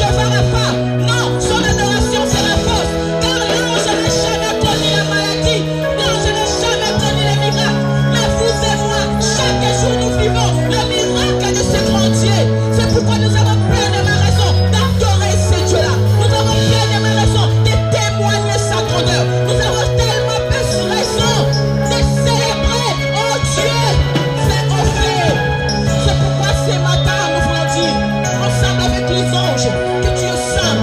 verrai pas. Non, son adoration sera fausse. Car l'ange n'a jamais connu la maladie. L'ange n'a jamais connu les miracles. Mais vous et moi, chaque jour nous vivons le miracle de ce grand Dieu. C'est pourquoi nous avons pleinement raison d'adorer ce Dieu-là. Nous avons pleinement raison de témoigner sa grandeur. Nous avons tellement raison de célébrer, oh Dieu, c'est offert. C'est pourquoi ce matin nous voulons dire, ensemble avec les anges, que Dieu est saint,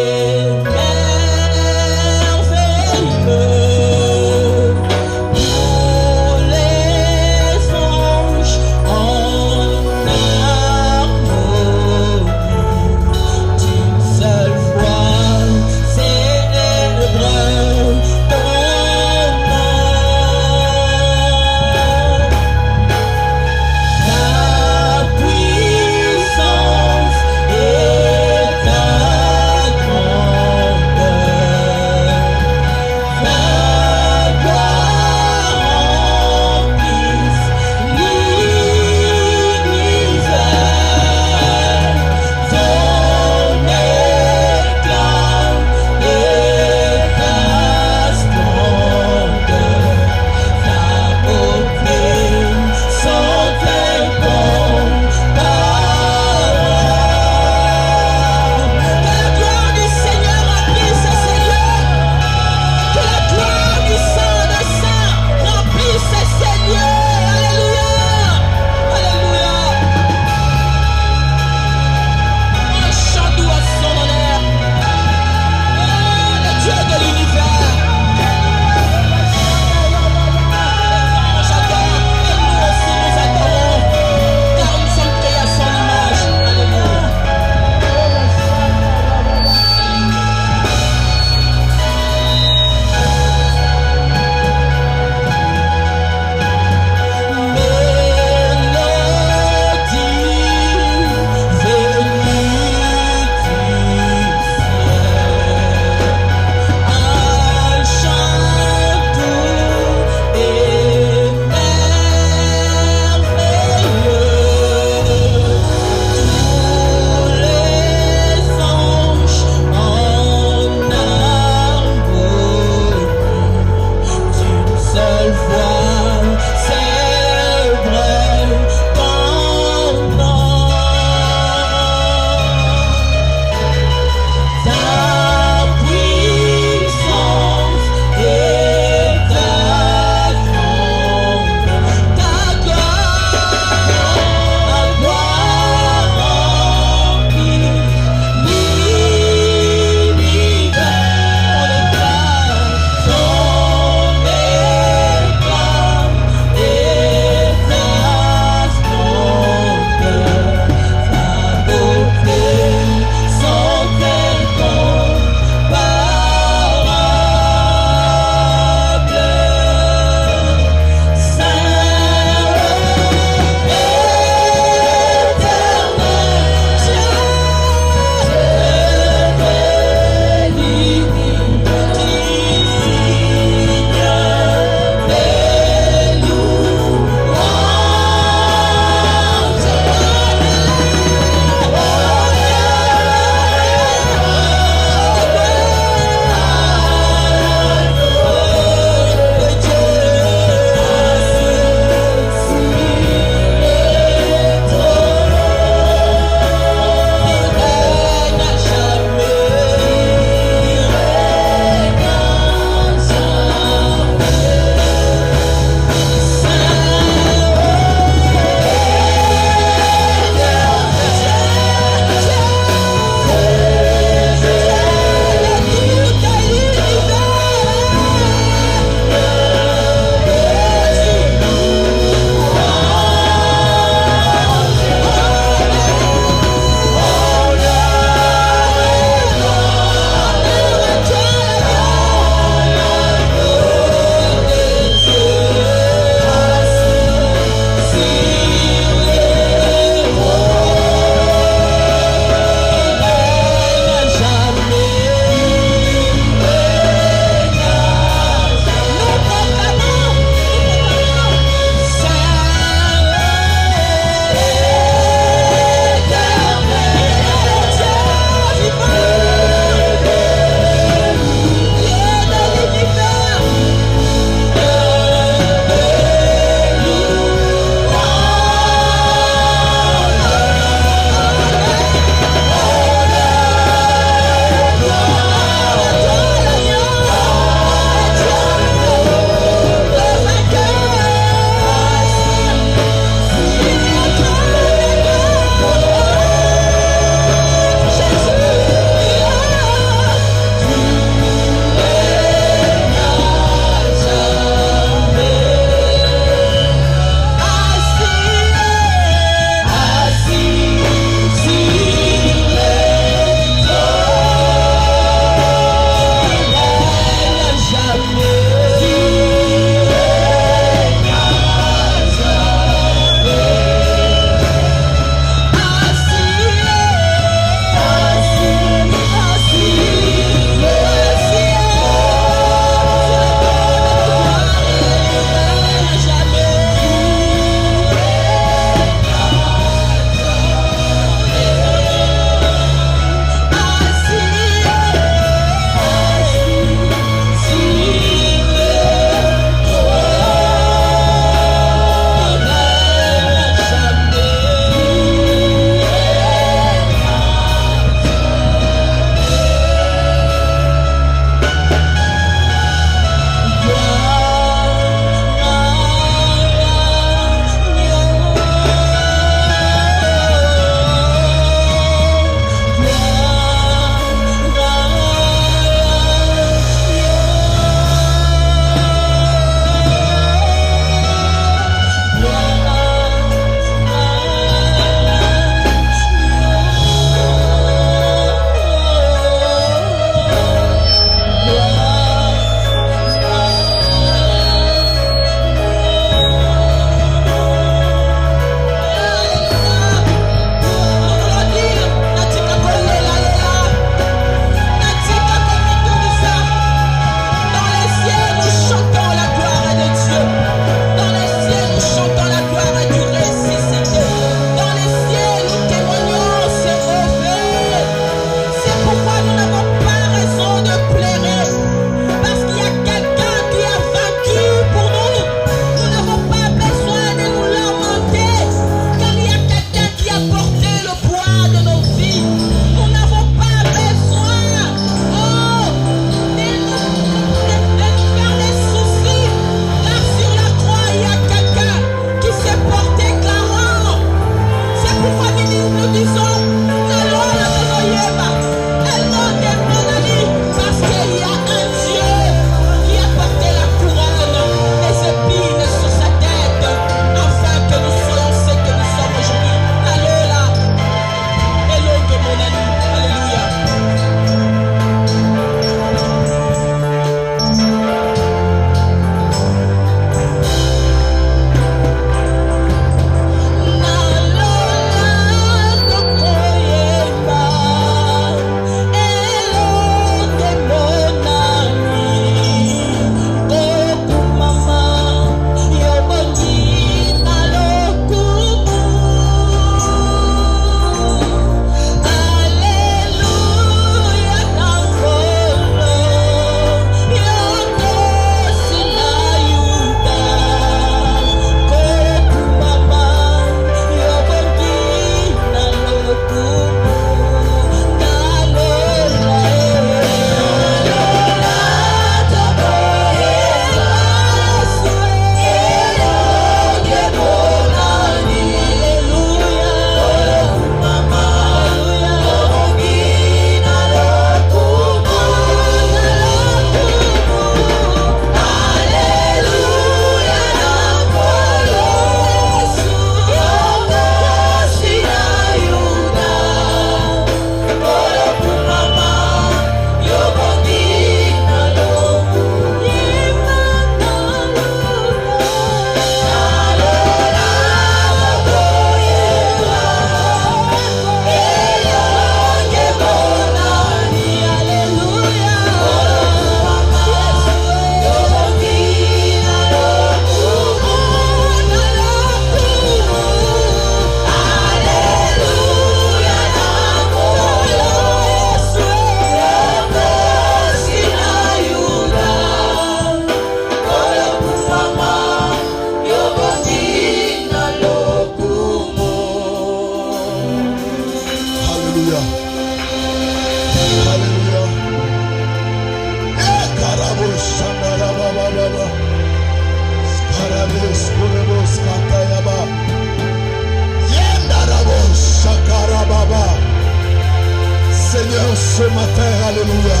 Seigneur, ce matin, alléluia.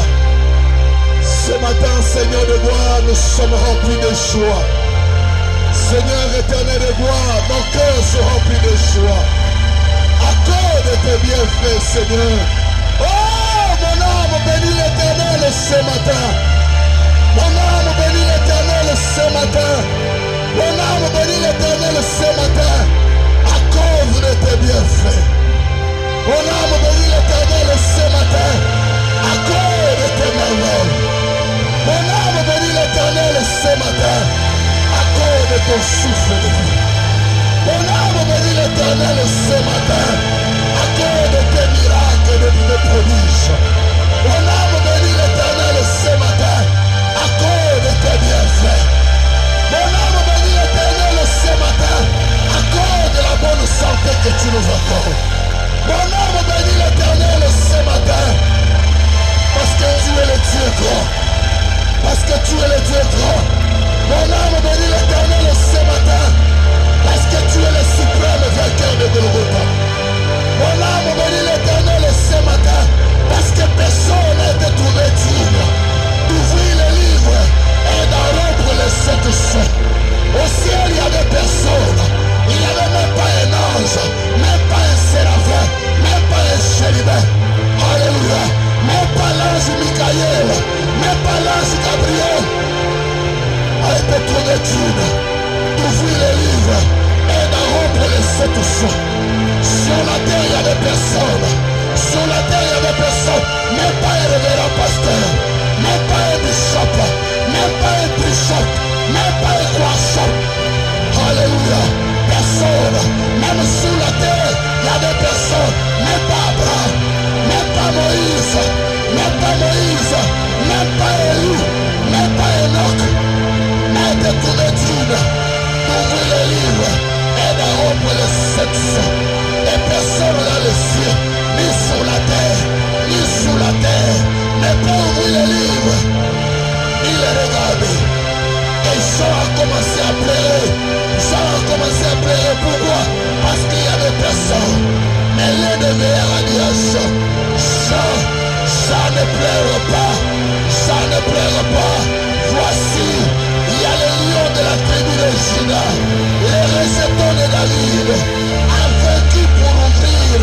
Ce matin, Seigneur de gloire, nous sommes remplis de joie. Seigneur éternel de gloire, nos cœurs sont remplis de joie. Accorde tes bienfaits, Seigneur. Oh, mon âme bénit l'éternel ce matin. Mon âme bénit l'éternel ce matin. Mon âme bénit l'éternel ce matin. Accorde tes bienfaits. Mon âme bénit l'éternel ce matin. Accorde tes merveilles. Mon âme bénit l'éternel ce matin. Accorde ton souffle de vie. Mon âme bénit l'éternel ce matin. Accorde tes miracles de tes prodiges. Mon âme bénit l'éternel ce matin. Accorde tes bienfaits. Mon âme bénit l'éternel ce matin. Accorde la bonne santé que tu nous accordes. Mon âme bénit l'éternel ce matin. Parce que tu es le Dieu grand. Parce que tu es le Dieu grand. Mon âme bénit l'éternel ce matin. Parce que tu es le suprême vainqueur de Golgotha. Mon âme bénit l'éternel ce matin. Parce que personne n'a été trouvé digne d'ouvrir le livre et d'en rompre les sept sons. Au ciel, il y avait personne. Il n'y avait même pas un ange, même pas un séraphin, même pas un chérubin. Alléluia. Même pas l'ange Michael, même pas l'ange Gabriel a été trouvé digne d'ouvrir les livres et d'en rompre les sept sons. Sur la terre, il n'y avait personne. Sur la terre, il n'y avait personne. Même pas un révérend pasteur, même pas un bishop, même pas un bishop, même pas un croissant. Alléluia. Personne. Même sur la terre, il y a des personnes. Même pas Abraham, même pas Moïse, même pas Moïse, même pas Élie, même pas Enoch. Mais de tous les digne d'ouvrir les livres et de rompre les sept sons. Et personne dans les cieux, ni sur la terre, ni sous la terre, ne peut ouvrir les livres, ni les regarder. Et Jean a commencé à pleurer. Jean a commencé à pleurer. Pourquoi? Parce qu'il y avait personne. Mais l'un des meilleurs a dit à Jean, Jean ne pleure pas. Jean ne pleure pas. Voici, il y a le lion de la tribu de Juda, le rejeton de David, a vaincu pour ouvrir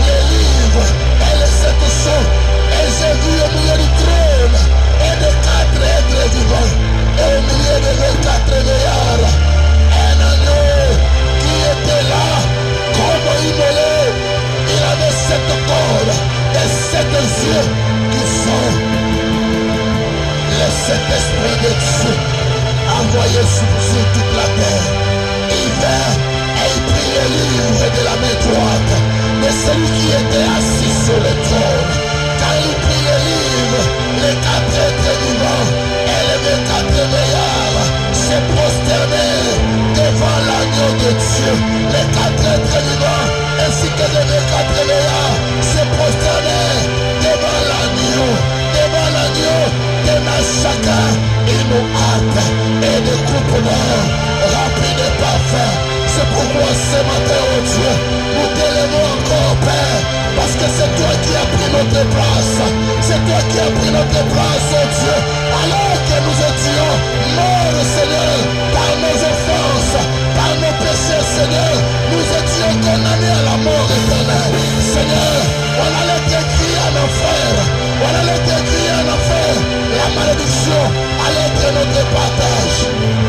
les livres et les sept sons. Et j'ai vu au milieu du trône et de quatre êtres vivants. Et au milieu de 24 veillards, un agneau qui était là, comme immolé. Il avait 7 cornes et 7 yeux qui sont les 7 esprits de Dieu envoyés sur toute la terre. Il vint et il prit le livre de la main droite de celui qui était assis sur le trône. Quand il prit le livre, les 4 êtres vivants et les 24 veillards se prosternaient devant l'agneau de Dieu. Les 4 êtres vivants ainsi que les 24 veillards se prosternaient devant l'agneau, devant chacun une hâte et des coupes d'or remplies de parfums. C'est pourquoi ce matin, oh Dieu, nous t'élevons encore, Père, parce que c'est toi qui as pris notre place. C'est toi qui as pris notre place, oh Dieu, alors que nous étions morts, Seigneur, par nos offenses, par nos péchés, Seigneur. Nous étions condamnés à la mort éternelle. Seigneur, on allait t'écrire en enfer. On allait t'écrire en enfer. La malédiction allait être notre partage.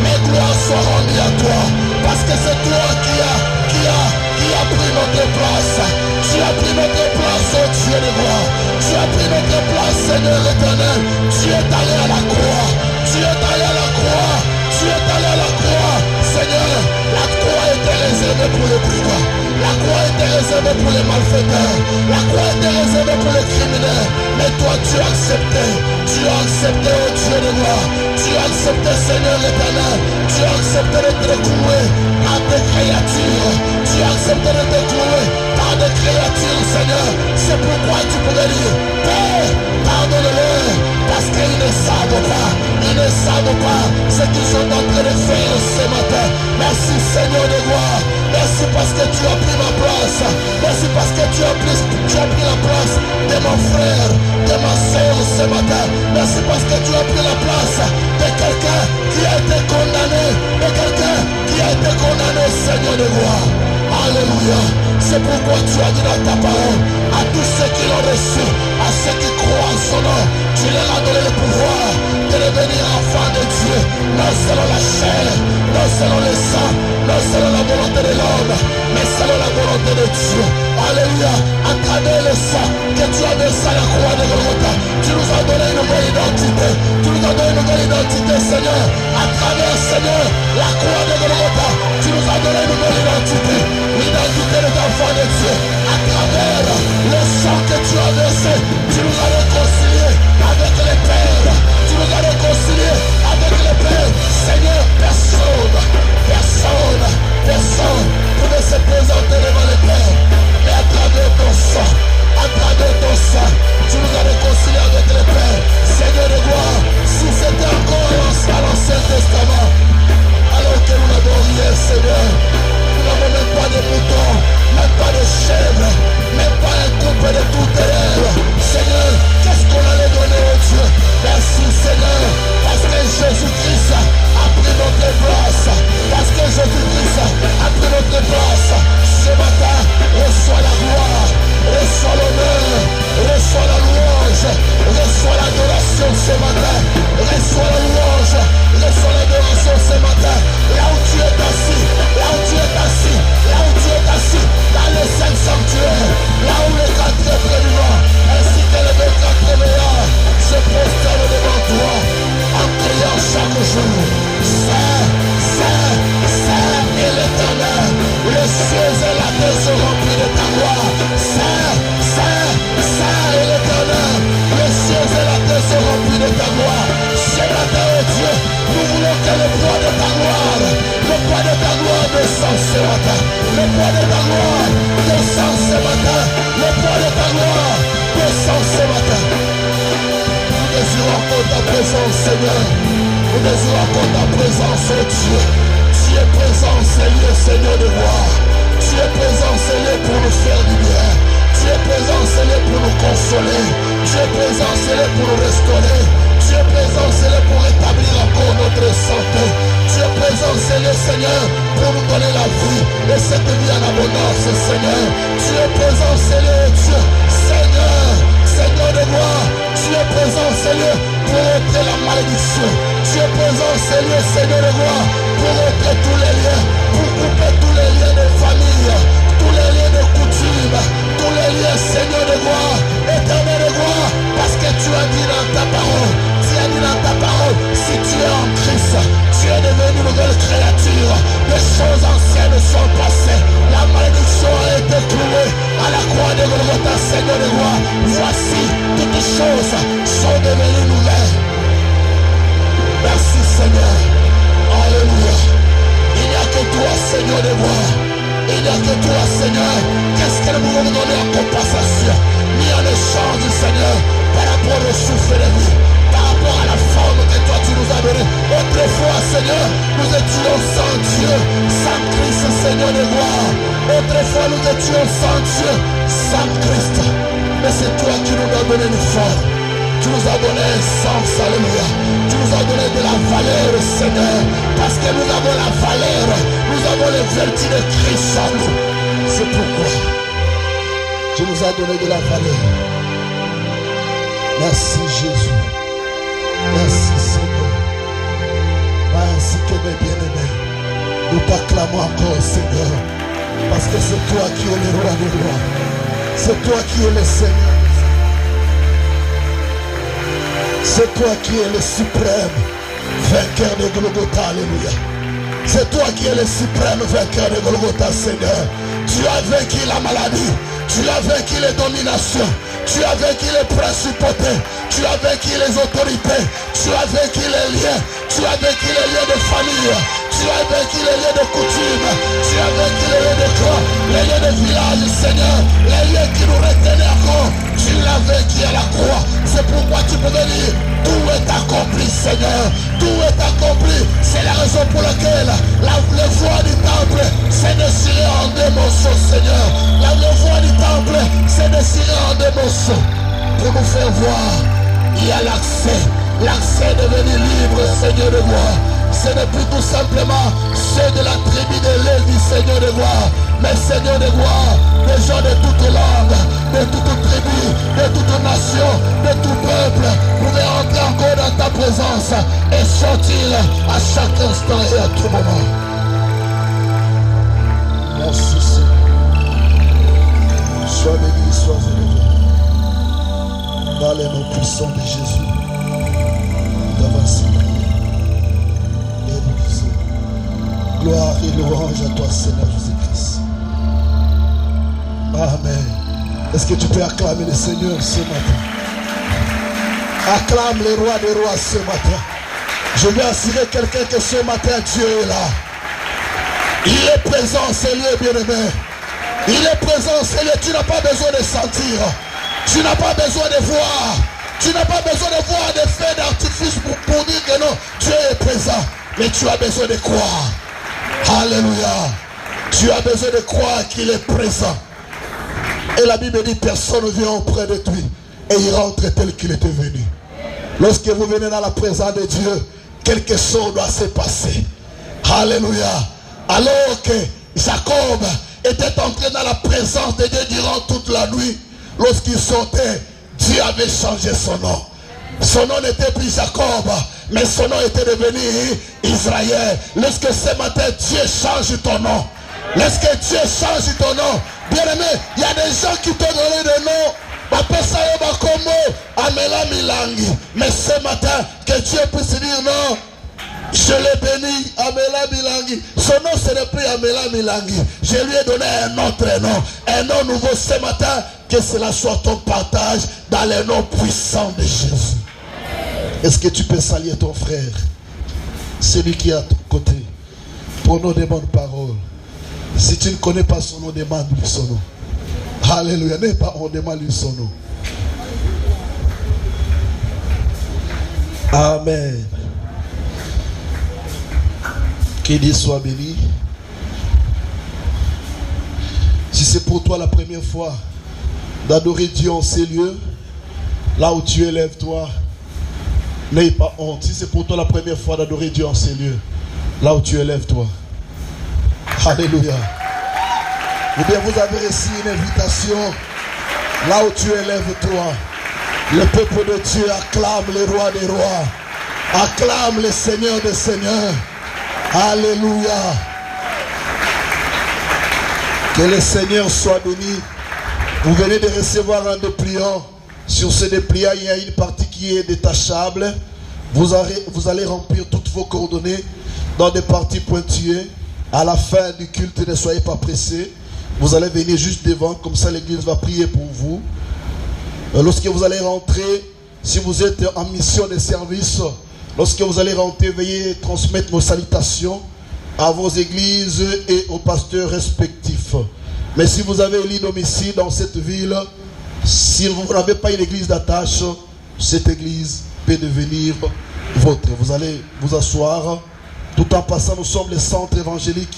Mais gloire soit rendue à toi, parce que c'est toi qui a pris notre place. Tu as pris notre place, oh Dieu de gloire. Tu as pris notre place, Seigneur éternel. Tu es allé à la croix. Tu es allé à la croix. Tu es allé à la croix. Seigneur, la croix était réservée pour les brigands. La croix était réservée pour les malfaiteurs. La croix était réservée pour les criminels. Mais toi, tu as accepté. Tu as accepté, oh Dieu de gloire. Tu as accepté, Seigneur l'éternel. Tu as accepté d'être cloué par des créatures. Tu as accepté d'être cloué par des créatures, Seigneur. C'est pourquoi tu pouvais dire, Père, pardonne-leur, parce qu'ils ne savent pas ce qu'ils sont en train train de faire ce matin. Merci Seigneur de gloire. Merci parce que tu as pris ma place. Merci parce que tu as pris la place de mon frère, de ma soeur ce matin. Merci parce que tu as pris la place de quelqu'un qui a été condamné, de quelqu'un qui a été condamné, Seigneur de gloire. Alléluia. C'est pourquoi tu as dit dans ta parole à tous ceux qui l'ont reçu, à ceux qui croient en son nom, tu leur as donné le pouvoir de devenir enfants de Dieu, non selon la chair, non selon le sang, non selon la volonté de l'homme, mais selon la volonté de Dieu. Alléluia. À travers le sang que tu as versé à la croix de Golgotha, tu nous as donné une nouvelle identité. Tu nous as donné une nouvelle identité, Seigneur. À travers, Seigneur, la croix de Golgotha, tu nous as donné une nouvelle identité. L'identité des enfants de Dieu. À travers le sang que tu as versé, tu nous as réconciliés avec les pères. Tu nous as réconciliés avec les pères. Seigneur, personne pouvait se présenter devant les pères. Mais à travers ton sang, tu nous as réconciliés avec les pères. Seigneur de gloire, si c'était encore à l'Ancien Testament, alors que nous n'avons rien, Seigneur, nous n'avons même pas de moutons, même pas de chèvres, même pas un couple de tout terre. Seigneur, qu'est-ce qu'on allait donner au Dieu? Merci Seigneur, parce que Jésus-Christ a pris notre place, parce que Jésus-Christ a pris notre place. Ce matin, reçois la gloire, reçois l'honneur, reçois la louange, reçois l'adoration ce matin, reçois la louange, reçois l'adoration ce matin. Là où tu es assis, là où tu es assis, là où tu es assis, dans le saint sanctuaire, là où les quatre vivants, ainsi que les deux quatre meilleurs, se prosternent devant toi, en criant chaque jour, Saint, Saint, Saint est l'Éternel. Les cieux et la terre sont remplis de ta gloire. Saint, Saint, Saint est l'Éternel. Les cieux et la terre sont remplis de ta gloire. Ce matin, oh Dieu, nous voulons que le poids de ta gloire, le poids de ta gloire descend ce matin. Le poids de ta gloire descend ce matin. Le poids de ta gloire descend ce matin. Nous désirons encore ta présence, Seigneur. Nous désirons encore ta présence, oh Dieu. Tu es présent, Seigneur, Seigneur de gloire. Tu es présent, Seigneur, pour nous faire du bien. Tu es présent, Seigneur, pour nous consoler. Tu es présent, Seigneur, pour nous restaurer. Tu es présent, Seigneur, pour rétablir encore notre santé. Tu es présent, Seigneur, pour nous donner la vie et cette vie en abondance, Seigneur. Tu es présent, Seigneur, Dieu, Seigneur de gloire. Tu es présent, Seigneur, pour ôter la malédiction. Tu es présent, Seigneur de gloire, pour ôter tous les liens, pour couper tous les liens de famille, tous les liens de coutume, tous les liens, Seigneur de gloire, éternel de gloire, parce que tu as dit dans ta parole, si tu es en Christ, tu es devenu une nouvelle créature, les choses anciennes sont passées, la malédiction a été clouée à la croix de Golgotha, Seigneur de gloire. Voici, toutes choses sont devenues nouvelles. Merci Seigneur. Alléluia. Il n'y a que toi, Seigneur de gloire. Il n'y a que toi, Seigneur. Qu'est-ce que nous pouvons nous donner en compensation, ni en échange, Seigneur, par rapport au souffle de vie, par rapport à la forme que toi tu nous as donnée. Autrefois, Seigneur, nous étions sans Dieu, sans Christ, Seigneur de gloire. Autrefois, nous étions sans Dieu, sans Christ. Mais c'est toi qui nous as donné une forme. Tu nous as donné un sens, alléluia. Tu nous as donné de la valeur, Seigneur. Parce que nous avons la valeur. Nous avons les vertus de Christ en nous. C'est pourquoi tu nous as donné de la valeur. Merci Jésus. Merci Seigneur. Ainsi que mes bien-aimés, nous t'acclamons encore, Seigneur. Parce que c'est toi qui es le roi des rois. C'est toi qui es le Seigneur. C'est toi qui es le suprême vainqueur de Golgotha, alléluia. C'est toi qui es le suprême vainqueur de Golgotha, Seigneur. Tu as vaincu la maladie, tu as vaincu les dominations, tu as vaincu les principautés, tu as vaincu les autorités, tu as vaincu les liens, tu as vaincu les liens de famille, tu as vaincu les liens de coutume, tu as vaincu les liens de clan, les liens de village, Seigneur, les liens qui nous retenaient encore, tu l'as vaincu à la croix. C'est pourquoi tu peux dire, tout est accompli, Seigneur, tout est accompli. C'est la raison pour saisirai en deux morceaux pour nous faire voir. Il y a l'accès. L'accès est devenu libre, Seigneur de gloire. Ce n'est plus tout simplement ceux de la tribu de Lévi, Seigneur de gloire. Mais Seigneur de gloire, des gens de toutes langues, de toutes tribus, de toutes nations, de tout peuple, pouvaient entrer encore dans ta présence et sortir à chaque instant et à tout moment. Merci Seigneur. Sois béni, sois élevé. Dans les noms puissants de Jésus, nous t'avons prié. Et nous disons, gloire et louange à toi Seigneur Jésus-Christ. Amen. Est-ce que tu peux acclamer le Seigneur ce matin? Acclame le roi des rois ce matin. Je veux assurer quelqu'un que ce matin Dieu est là. Il est présent, Seigneur bien-aimé. Il est présent, Seigneur. Tu n'as pas besoin de sentir. Tu n'as pas besoin de voir. Tu n'as pas besoin de voir des faits d'artifice pour dire que non, Dieu est présent. Mais tu as besoin de croire. Alléluia. Tu as besoin de croire qu'il est présent. Et la Bible dit, personne ne vient auprès de lui. Et il rentre tel qu'il était venu. Lorsque vous venez dans la présence de Dieu, quelque chose doit se passer. Alléluia. Alors que Jacob était entré dans la présence de Dieu durant toute la nuit, lorsqu'il sortait, Dieu avait changé son nom. Son nom n'était plus Jacob, mais son nom était devenu Israël. Lorsque ce matin, Dieu change ton nom. Lorsque Dieu change ton nom, bien aimé, il y a des gens qui t'ont donné des noms. Mais ce matin, que Dieu puisse dire non. Je l'ai béni, Amela Milangi. Son nom, ce n'est plus Amela Milangi. Je lui ai donné un autre nom. Un nom nouveau ce matin. Que cela soit ton partage dans le nom puissant de Jésus. Est-ce que tu peux saluer ton frère? Celui qui est à ton côté. Pour nos bonnes paroles. Si tu ne connais pas son nom, demande-lui son nom. Alléluia. N'est pas on demande-lui son nom. Amen. Qu'il Dieu soit béni. Si c'est pour toi la première fois d'adorer Dieu en ces lieux, là où tu élèves toi, n'aie pas honte. Si c'est pour toi la première fois d'adorer Dieu en ces lieux, là où tu élèves toi. Alléluia. Ou bien vous avez reçu une invitation, là où tu élèves toi. Le peuple de Dieu acclame le roi des rois, acclame le Seigneur des seigneurs. Alléluia. Que le Seigneur soit béni. Vous venez de recevoir un dépliant. Sur ce dépliant, il y a une partie qui est détachable. Vous allez remplir toutes vos coordonnées dans des parties pointillées. À la fin du culte, ne soyez pas pressés. Vous allez venir juste devant, comme ça l'église va prier pour vous. Lorsque vous allez rentrer, si vous êtes en mission de service, lorsque vous allez rentrer, veuillez transmettre nos salutations à vos églises et aux pasteurs respectifs. Mais si vous avez un domicile dans cette ville, si vous n'avez pas une église d'attache, cette église peut devenir vôtre. Vous allez vous asseoir. Tout en passant, nous sommes le centre évangélique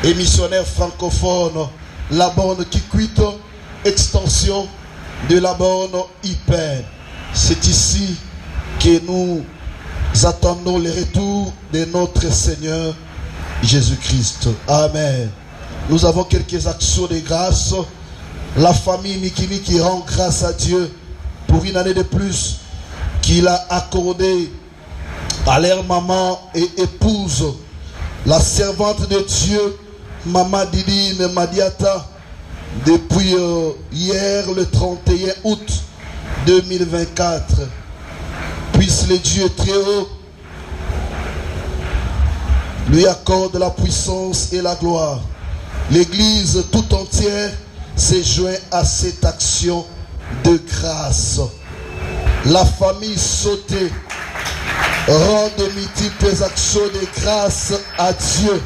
et missionnaire francophone La Borne qui quitte, extension de La Borne hyper. C'est ici que nous attendons le retour de notre Seigneur Jésus-Christ. Amen. Nous avons quelques actions de grâce. La famille Mikini qui rend grâce à Dieu pour une année de plus qu'il a accordé à leur maman et épouse, la servante de Dieu, Maman Didine Madiata, depuis hier le 31 août 2024. Puisse le Dieu très haut lui accorde la puissance et la gloire. L'Église tout entière s'est joint à cette action de grâce. La famille Sauté rend de multiples actions de grâce à Dieu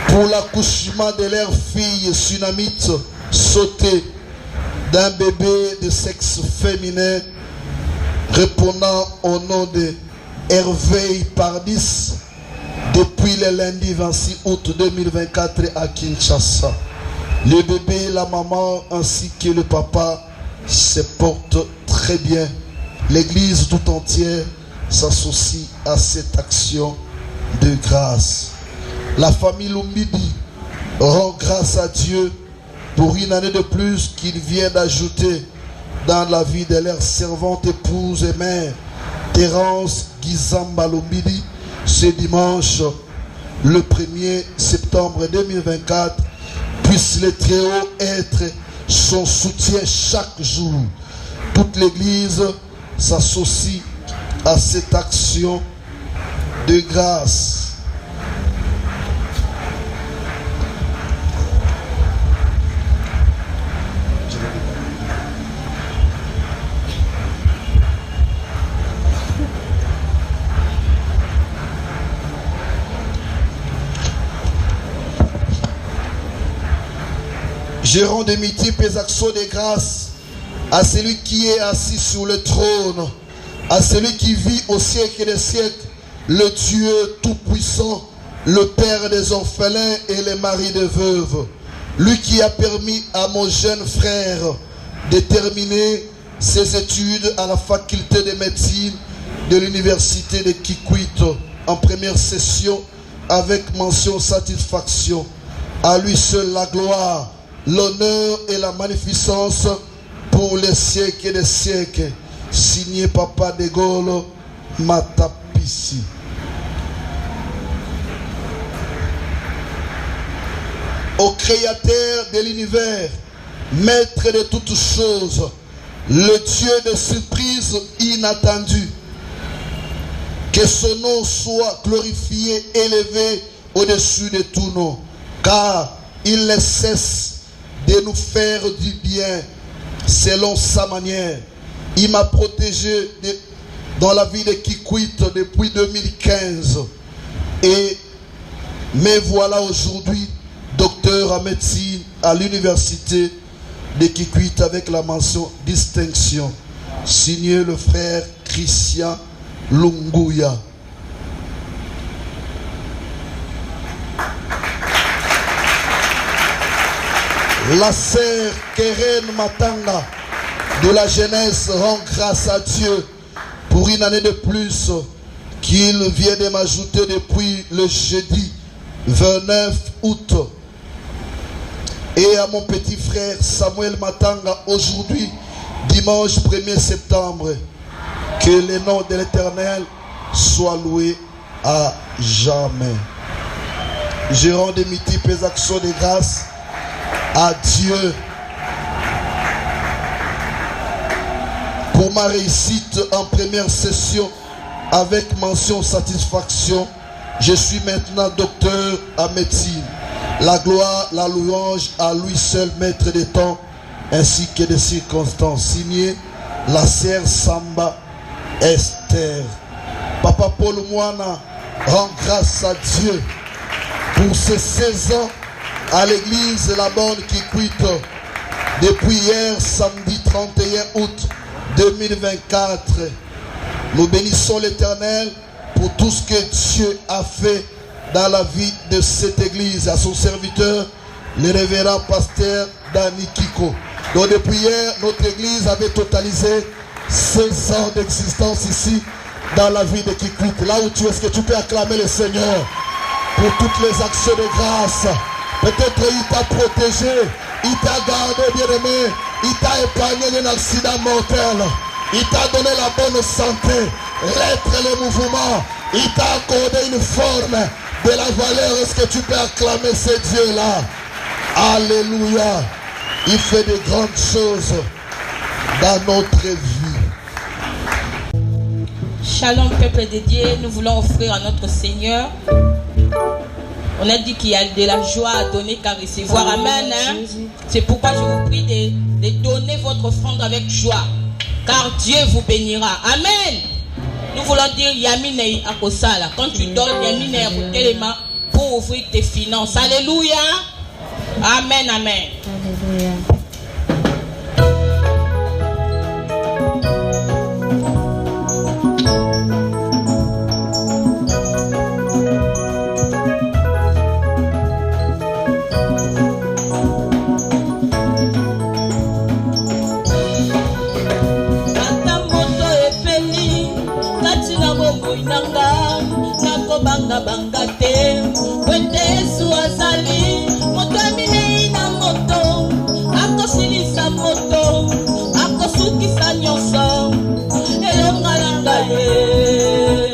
pour l'accouchement de leur fille Sunamite Sauté, d'un bébé de sexe féminin répondant au nom de Hervé Pardis depuis le lundi 26 août 2024 à Kinshasa. Le bébé, la maman ainsi que le papa se portent très bien. L'église tout entière s'associe à cette action de grâce. La famille Lumbidi rend grâce à Dieu pour une année de plus qu'il vient d'ajouter dans la vie de leur servante épouse et mère, Thérence Gizamba Lumbidi, ce dimanche, le 1er septembre 2024, puisse le Très-Haut être son soutien chaque jour. Toute l'Église s'associe à cette action de grâce. Je rends de multiples actions de grâce à celui qui est assis sur le trône, à celui qui vit au siècle des siècles, le Dieu tout-puissant, le Père des orphelins et le mari des veuves. Lui qui a permis à mon jeune frère de terminer ses études à la faculté de médecine de l'université de Kikwit en première session avec mention satisfaction. À lui seul la gloire, l'honneur et la magnificence pour les siècles des siècles. Signé Papa de Gaulle Matapisi. Au Créateur de l'univers, Maître de toutes choses, le Dieu de surprises inattendues, que son nom soit glorifié, élevé au-dessus de tout nom, car il ne cesse de nous faire du bien selon sa manière. Il m'a protégé dans la vie de Kikwit depuis 2015 et me voilà aujourd'hui docteur en médecine à l'université de Kikwit avec la mention distinction. Signé le frère Christian Lunguya. La sœur Keren Matanga de la jeunesse rend grâce à Dieu pour une année de plus qu'il vient de m'ajouter depuis le jeudi 29 août. Et à mon petit frère Samuel Matanga aujourd'hui, dimanche 1er septembre. Que le nom de l'Éternel soit loué à jamais. Je rends de multiples actions de grâce à Dieu pour ma réussite en première session avec mention satisfaction. Je suis maintenant docteur en médecine. La gloire, la louange à lui seul, maître des temps ainsi que des circonstances. Signé la sœur Samba Esther. Papa Paul Moana rend grâce à Dieu pour ces 16 ans à l'église La Bonne Kikwit depuis hier samedi 31 août 2024. Nous bénissons l'Éternel pour tout ce que Dieu a fait dans la vie de cette église, à son serviteur, le révérend pasteur Dani Kiko. Donc depuis hier, notre église avait totalisé 16 ans d'existence ici dans la vie de Kikwit. Là où tu es, est-ce que tu peux acclamer le Seigneur pour toutes les actions de grâce? Peut-être il t'a protégé, il t'a gardé, bien-aimé, il t'a épargné d'un accident mortel, il t'a donné la bonne santé, l'être et le mouvement, il t'a accordé une forme de la valeur. Est-ce que tu peux acclamer ce Dieu-là? Alléluia. Il fait de grandes choses dans notre vie. Shalom, peuple de Dieu, nous voulons offrir à notre Seigneur. On a dit qu'il y a de la joie à donner qu'à recevoir. Amen. Hein? C'est pourquoi je vous prie de donner votre offrande avec joie. Car Dieu vous bénira. Amen. Nous voulons dire Yamine Akosala. Quand tu donnes Yamine Akotelema pour ouvrir tes finances. Alléluia. Amen. Amen. Alléluia. te wende Yesu azali moto aminei na moto akosilisa moto akosukisa nyonso elonga na ngai.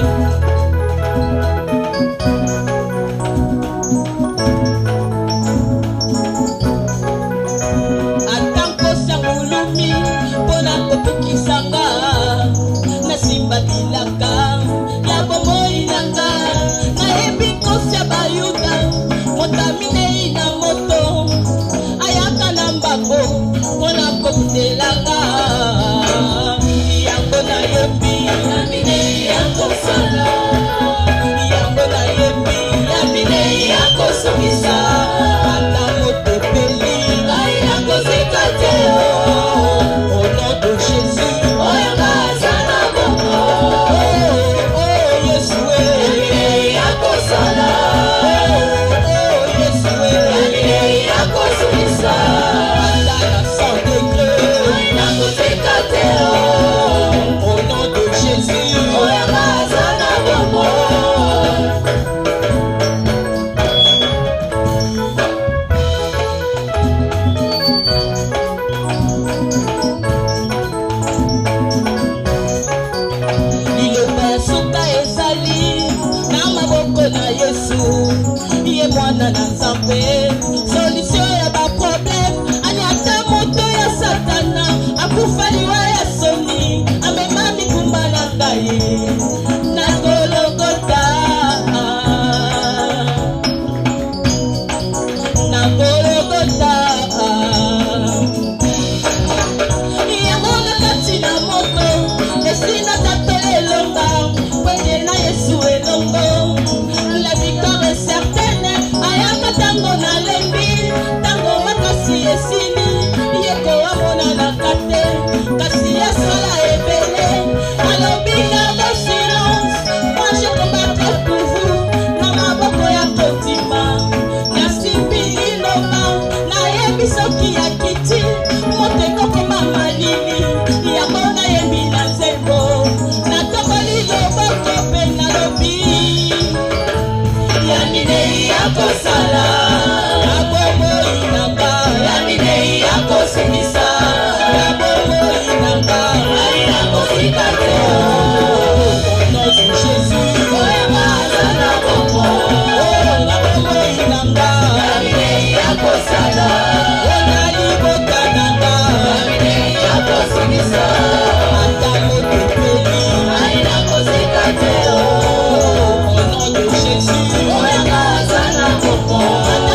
Atankosa mulumi mpona kopekisanga nasimba bilaka ya bomoi nanga nayebi kosia bayuda motaminei na moto ayaka na mbako mpona kotelanga yango nayebi naminei yakosala yango nayebi naminei yakosukisa ata motepeli ngai nakozika te au nom de Jésus oyo baza na bongo Yesu naminei yakosala Yesu naminei yakosukisa ata na 100 degré ngai nakozika te au nom de Jésus oyo baza na bongo. Na Yesu iye mwana na Nzambe solution ya ba problème anyata moto ya satana akufaliwa ya soni amema mikumba na ngai na Golgotha na Golgotha yango na kati na moto esina tatolelonga kwende na Yesu elongo. La victoire est certaine ayaka tango na lembi tango makasi esili yeko amona na kate kasi yasala ebele alobi na bo silence moi je combattre pour vous na maboko ya kotima nasimbi liloba nayebi soki ya kiti moto ekokoma malili yango nayebi na nzembo natongoli loboko mpe nalobi yaminei yakosala yabomoi nanga yaminei yakosukisa yabomoi nanga ngai nakosika te au nom de Jésus oyo baza na bongo yabomoi nanga yaminei yakosala ona libota nanga yaminei yakosukisa ata motepeli ngai nakosika te au nom de Jésus oyo baza na bongo.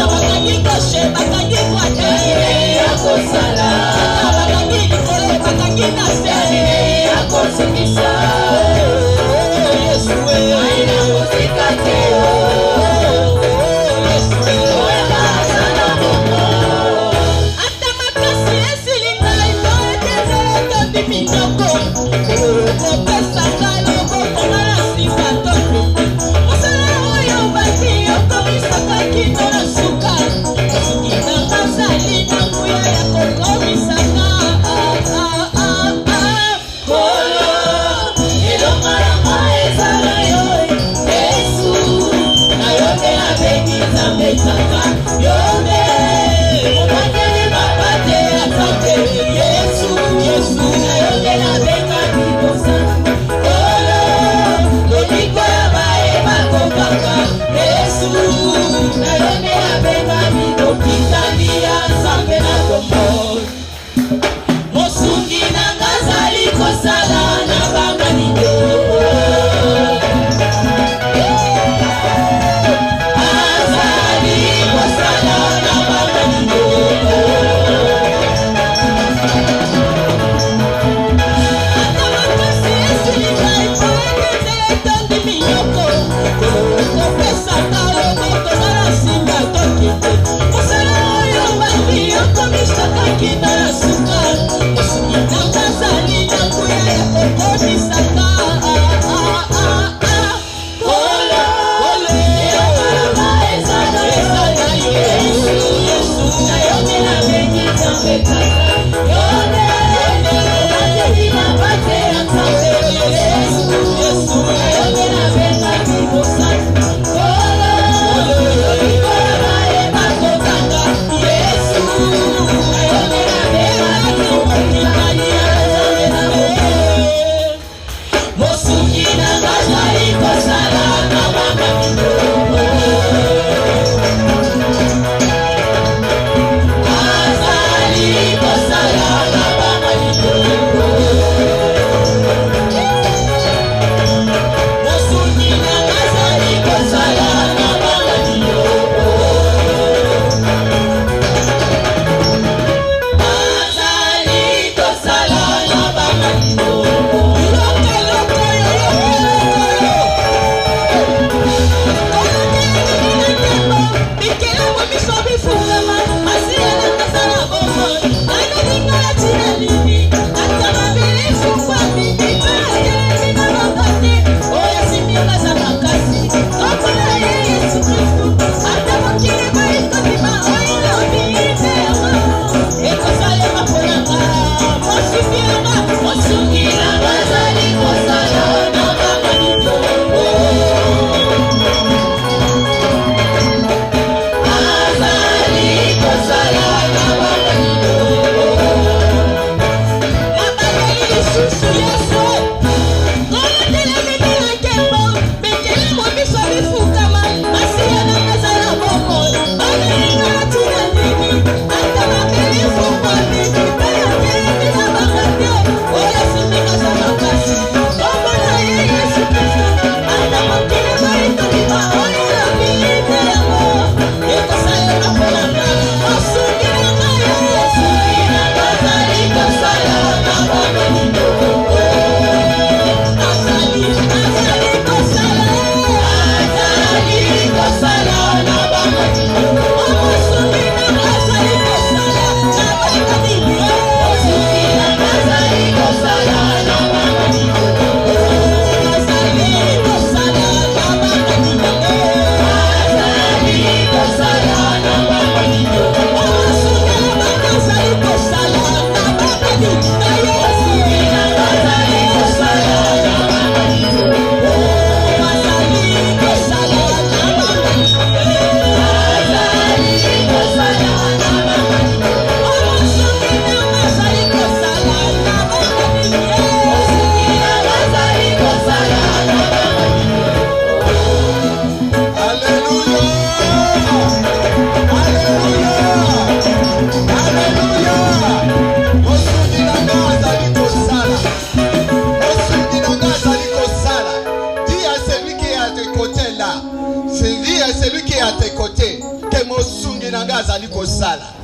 celui qui est à tes côtés, que mosungi nanga zali kosala.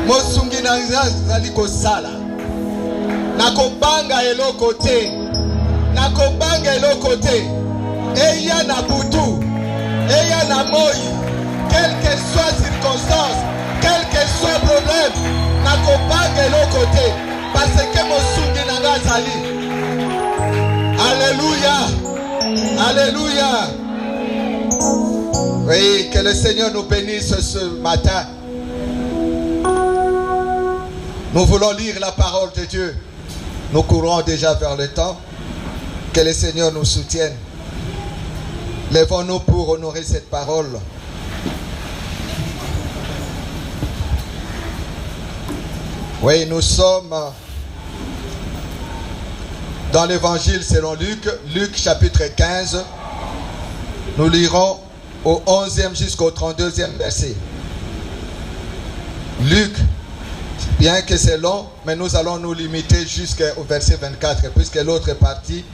Mosungi nanga zali kosala. Nakobanga eloko te. Nakobanga eloko te. Eya na butu. Eya na moi. Quelle que soit circonstance, quel que soit problème, nakobanga eloko te. Parce que mosungi nanga zali. Alléluia. Alléluia. Oui, que le Seigneur nous bénisse ce matin. Nous voulons lire la parole de Dieu. Nous courons déjà vers le temps. Que le Seigneur nous soutienne. Lèvons-nous pour honorer cette parole. Oui, nous sommes dans l'évangile selon Luc, Luc chapitre 15. Nous lirons au 11e jusqu'au 32e verset. Luc, bien que c'est long, mais nous allons nous limiter jusqu'au verset 24, puisque l'autre partie,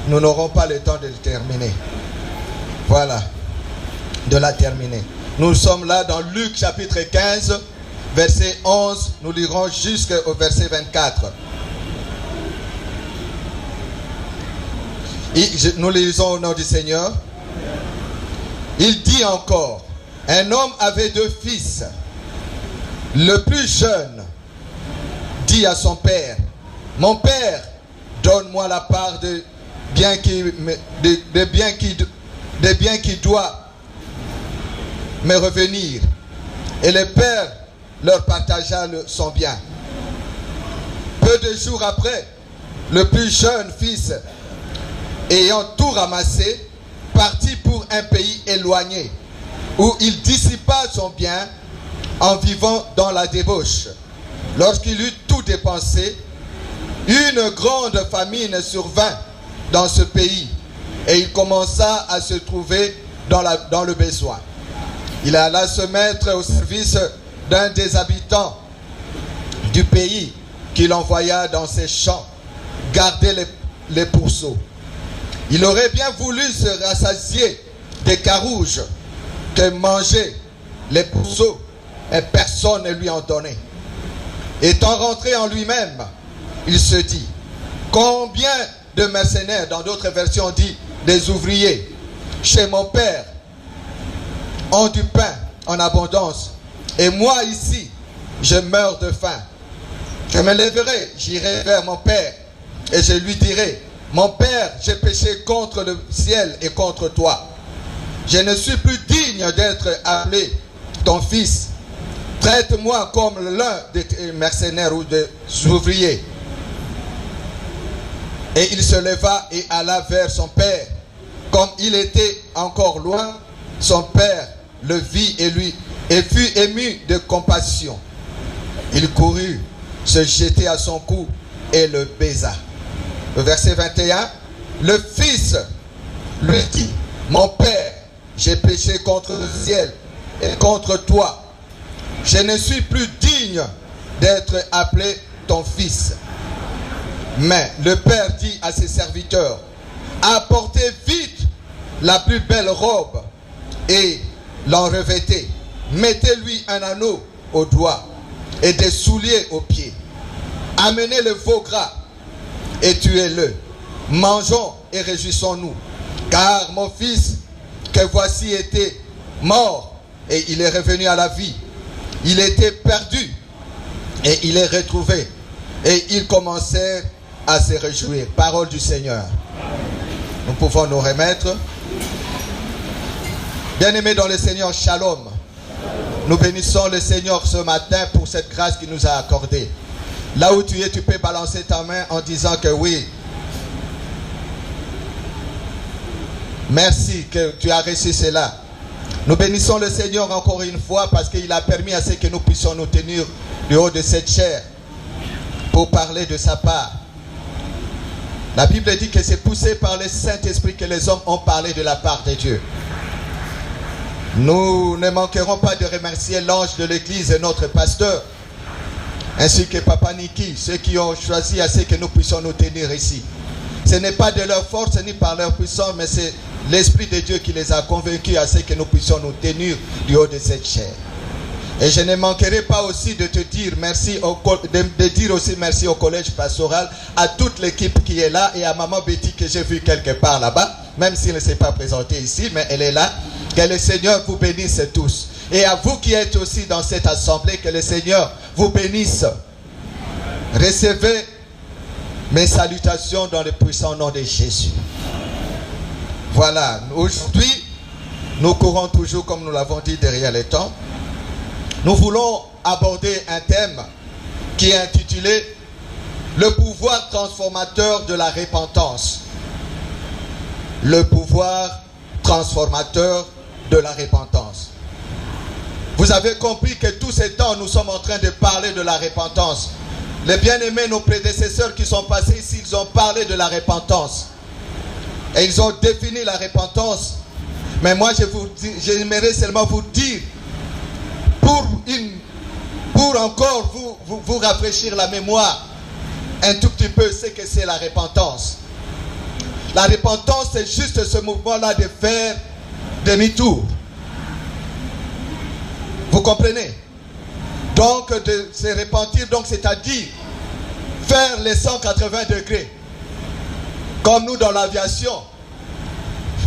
nous n'aurons pas le temps de le terminer. Voilà, de la terminer. Nous sommes là dans Luc chapitre 15, verset 11, nous lirons jusqu'au verset 24. Nous lisons au nom du Seigneur. Il dit encore, un homme avait 2 fils. Le plus jeune dit à son père, mon père, donne-moi la part des biens qui doit me revenir. Et le père leur partagea son bien. Peu de jours après, le plus jeune fils, ayant tout ramassé, partit pour un pays éloigné, où il dissipa son bien en vivant dans la débauche. Lorsqu'il eut tout dépensé, une grande famine survint dans ce pays, et il commença à se trouver dans le besoin. Il alla se mettre au service d'un des habitants du pays, qu'il envoya dans ses champs garder les pourceaux. Il aurait bien voulu se rassasier des carouges que mangeaient les pourceaux, et personne ne lui en donnait. Étant rentré en lui-même, il se dit, combien de mercenaires, dans d'autres versions on dit des ouvriers, chez mon père, ont du pain en abondance, et moi ici, je meurs de faim. Je me lèverai, j'irai vers mon père, et je lui dirai, mon père, j'ai péché contre le ciel et contre toi. Je ne suis plus digne d'être appelé ton fils. Traite-moi comme l'un des mercenaires ou des ouvriers. Et il se leva et alla vers son père. Comme il était encore loin, son père le vit et fut ému de compassion. Il courut, se jeter à son cou et le baisa. Le verset 21, le fils lui dit, mon père, j'ai péché contre le ciel et contre toi. Je ne suis plus digne d'être appelé ton fils. Mais le père dit à ses serviteurs, apportez vite la plus belle robe et l'en revêtez. Mettez-lui un anneau au doigt et des souliers aux pieds. Amenez le veau gras et tuez-le. Mangeons et réjouissons-nous. Car mon fils, que voici, était mort et il est revenu à la vie. Il était perdu et il est retrouvé. Et ils commencèrent à se réjouir. Parole du Seigneur. Nous pouvons nous remettre. Bien-aimés dans le Seigneur, shalom. Nous bénissons le Seigneur ce matin pour cette grâce qu'il nous a accordée. Là où tu es, tu peux balancer ta main en disant que oui. Merci que tu as reçu cela. Nous bénissons le Seigneur encore une fois parce qu'il a permis à ce que nous puissions nous tenir du haut de cette chair pour parler de sa part. La Bible dit que c'est poussé par le Saint-Esprit que les hommes ont parlé de la part de Dieu. Nous ne manquerons pas de remercier l'ange de l'église et notre pasteur, ainsi que Papa Niki, ceux qui ont choisi à ce que nous puissions nous tenir ici. Ce n'est pas de leur force ni par leur puissance, mais c'est l'Esprit de Dieu qui les a convaincus à ce que nous puissions nous tenir du haut de cette chair. Et je ne manquerai pas aussi de te dire merci, de dire aussi merci au collège pastoral, à toute l'équipe qui est là et à Maman Betty que j'ai vue quelque part là-bas, même s'il ne s'est pas présenté ici, mais elle est là. Que le Seigneur vous bénisse tous. Et à vous qui êtes aussi dans cette assemblée, que le Seigneur vous bénisse. Recevez mes salutations dans le puissant nom de Jésus. Voilà, aujourd'hui, nous courons toujours, comme nous l'avons dit, derrière les temps. Nous voulons aborder un thème qui est intitulé « Le pouvoir transformateur de la repentance ». Le pouvoir transformateur de la repentance. Vous avez compris que tous ces temps, nous sommes en train de parler de la repentance. Les bien-aimés, nos prédécesseurs qui sont passés ici, ils ont parlé de la repentance. Et ils ont défini la repentance. Mais moi, j'aimerais seulement vous dire, pour encore vous rafraîchir la mémoire, un tout petit peu, ce que c'est la repentance. La repentance, c'est juste ce mouvement-là de faire demi-tour. Vous comprenez? Donc, de se repentir, donc c'est-à-dire faire les 180 degrés. Comme nous dans l'aviation.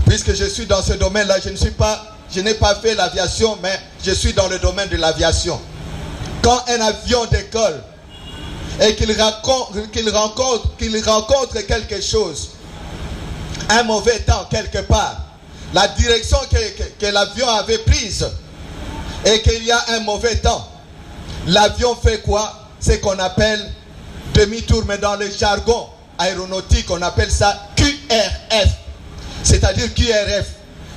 Puisque je suis dans ce domaine-là, je n'ai pas fait l'aviation, mais je suis dans le domaine de l'aviation. Quand un avion décolle et qu'il rencontre quelque chose, un mauvais temps quelque part, la direction que l'avion avait prise et qu'il y a un mauvais temps, l'avion fait quoi? C'est qu'on appelle demi-tour, mais dans le jargon aéronautique, on appelle ça QRF. C'est-à-dire QRF.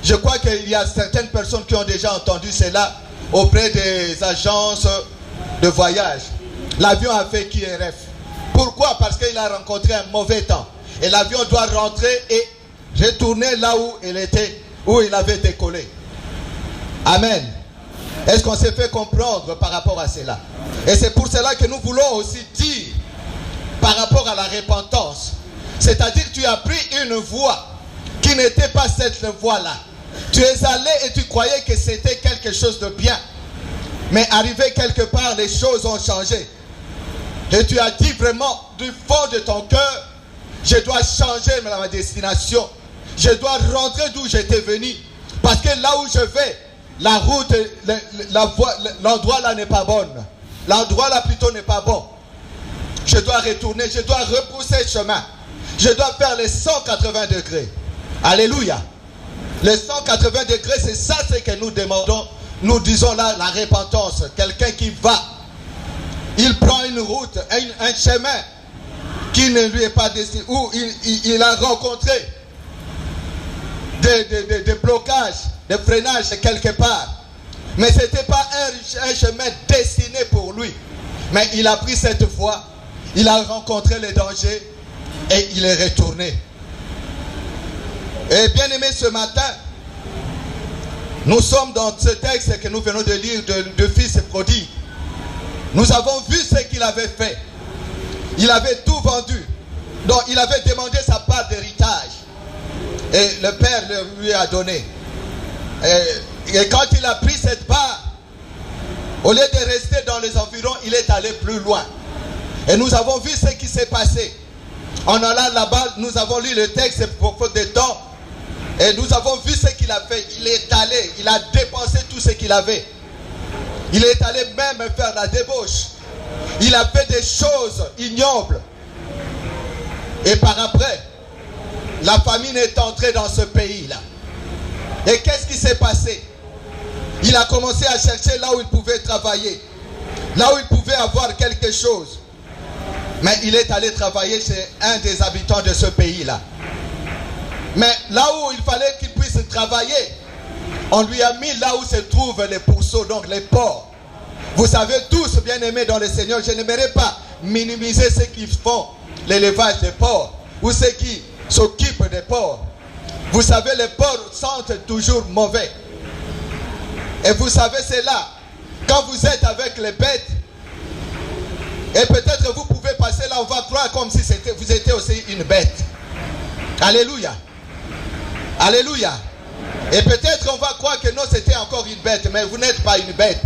Je crois qu'il y a certaines personnes qui ont déjà entendu cela auprès des agences de voyage. L'avion a fait QRF. Pourquoi? Parce qu'il a rencontré un mauvais temps. Et l'avion doit rentrer et retourner là où il avait décollé. Amen. Est-ce qu'on s'est fait comprendre par rapport à cela? Et c'est pour cela que nous voulons aussi dire par rapport à la repentance. C'est-à-dire que tu as pris une voie qui n'était pas cette voie-là. Tu es allé et tu croyais que c'était quelque chose de bien. Mais arrivé quelque part, les choses ont changé. Et tu as dit vraiment du fond de ton cœur, je dois changer ma destination. Je dois rentrer d'où j'étais venu. Parce que là où je vais, la route, l'endroit là n'est pas bon. L'endroit là plutôt n'est pas bon. Je dois retourner, je dois repousser le chemin. Je dois faire les 180 degrés. Alléluia. Les 180 degrés, c'est ça ce que nous demandons. Nous disons là la repentance. Quelqu'un qui va, il prend une route, un chemin qui ne lui est pas destiné, où il a rencontré des blocages, des freinages quelque part. Mais ce n'était pas un chemin destiné pour lui. Mais il a pris cette voie, il a rencontré les dangers et il est retourné. Et bien aimé, ce matin, nous sommes dans ce texte que nous venons de lire de fils prodigue. Nous avons vu ce qu'il avait fait. Il avait tout vendu. Donc il avait demandé sa part d'héritage. Et le Père lui a donné. Et quand il a pris cette part, au lieu de rester dans les environs, il est allé plus loin. Et nous avons vu ce qui s'est passé. En allant là-bas, nous avons lu le texte pour faute de temps. Et nous avons vu ce qu'il a fait. Il est allé, il a dépensé tout ce qu'il avait. Il est allé même faire la débauche. Il a fait des choses ignobles. Et par après, la famine est entrée dans ce pays-là. Et qu'est-ce qui s'est passé? Il a commencé à chercher là où il pouvait travailler. Là où il pouvait avoir quelque chose. Mais il est allé travailler chez un des habitants de ce pays-là. Mais là où il fallait qu'il puisse travailler, on lui a mis là où se trouvent les pourceaux, donc les porcs. Vous savez tous, bien aimés dans le Seigneur, je n'aimerais pas minimiser ceux qui font l'élevage des porcs ou ceux qui s'occupent des porcs. Vous savez, les porcs sentent toujours mauvais. Et vous savez, c'est là, quand vous êtes avec les bêtes, et peut-être vous pouvez passer là, on va croire comme si vous étiez aussi une bête. Alléluia. Alléluia. Et peut-être on va croire que non, c'était encore une bête, mais vous n'êtes pas une bête.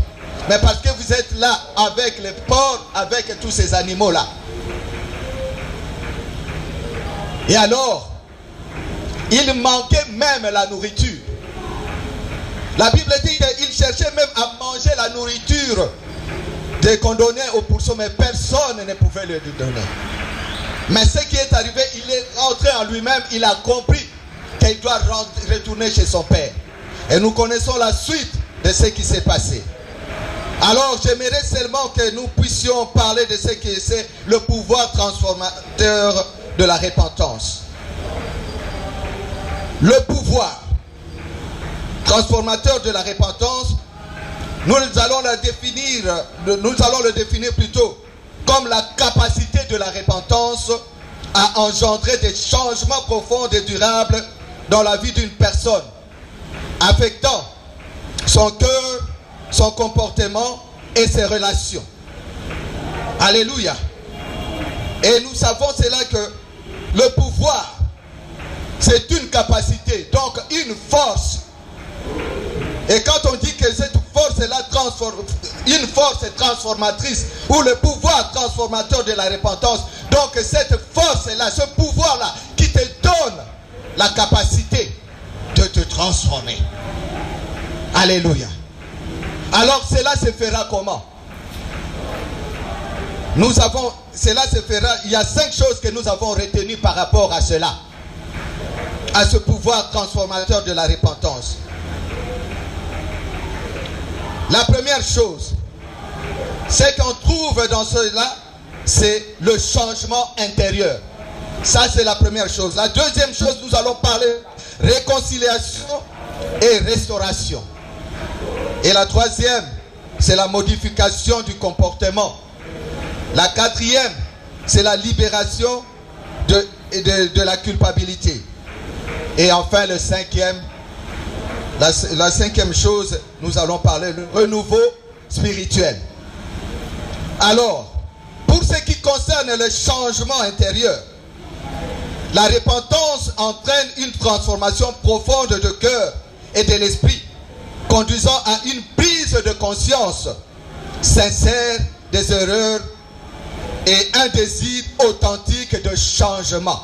Mais parce que vous êtes là avec les porcs, avec tous ces animaux-là. Et alors, il manquait même la nourriture. La Bible dit qu'il cherchait même à manger la nourriture qu'on donnait aux pourceaux, mais personne ne pouvait lui donner. Mais ce qui est arrivé, il est rentré en lui-même, il a compris qu'il doit retourner chez son père. Et nous connaissons la suite de ce qui s'est passé. Alors j'aimerais seulement que nous puissions parler de ce qui est le pouvoir transformateur de la repentance. Le pouvoir transformateur de la repentance, nous allons le définir plutôt comme la capacité de la repentance à engendrer des changements profonds et durables dans la vie d'une personne, affectant son cœur, son comportement et ses relations. Alléluia. Et nous savons cela que le pouvoir, c'est une capacité, donc une force. Et quand on dit que cette force est une force transformatrice, ou le pouvoir transformateur de la repentance, donc cette force-là, ce pouvoir-là, qui te donne la capacité de te transformer. Alléluia. Alors cela se fera comment? Cela se fera, il y a 5 choses que nous avons retenues par rapport à cela, à ce pouvoir transformateur de la repentance. La première chose, ce qu'on trouve dans cela, c'est le changement intérieur. Ça, c'est la première chose. La deuxième chose, nous allons parler réconciliation et restauration. Et la troisième, c'est la modification du comportement. La quatrième, c'est la libération de la culpabilité. Et enfin, le cinquième, la cinquième chose, nous allons parler du renouveau spirituel. Alors, pour ce qui concerne le changement intérieur, la repentance entraîne une transformation profonde de cœur et de l'esprit, conduisant à une prise de conscience sincère des erreurs et un désir authentique de changement.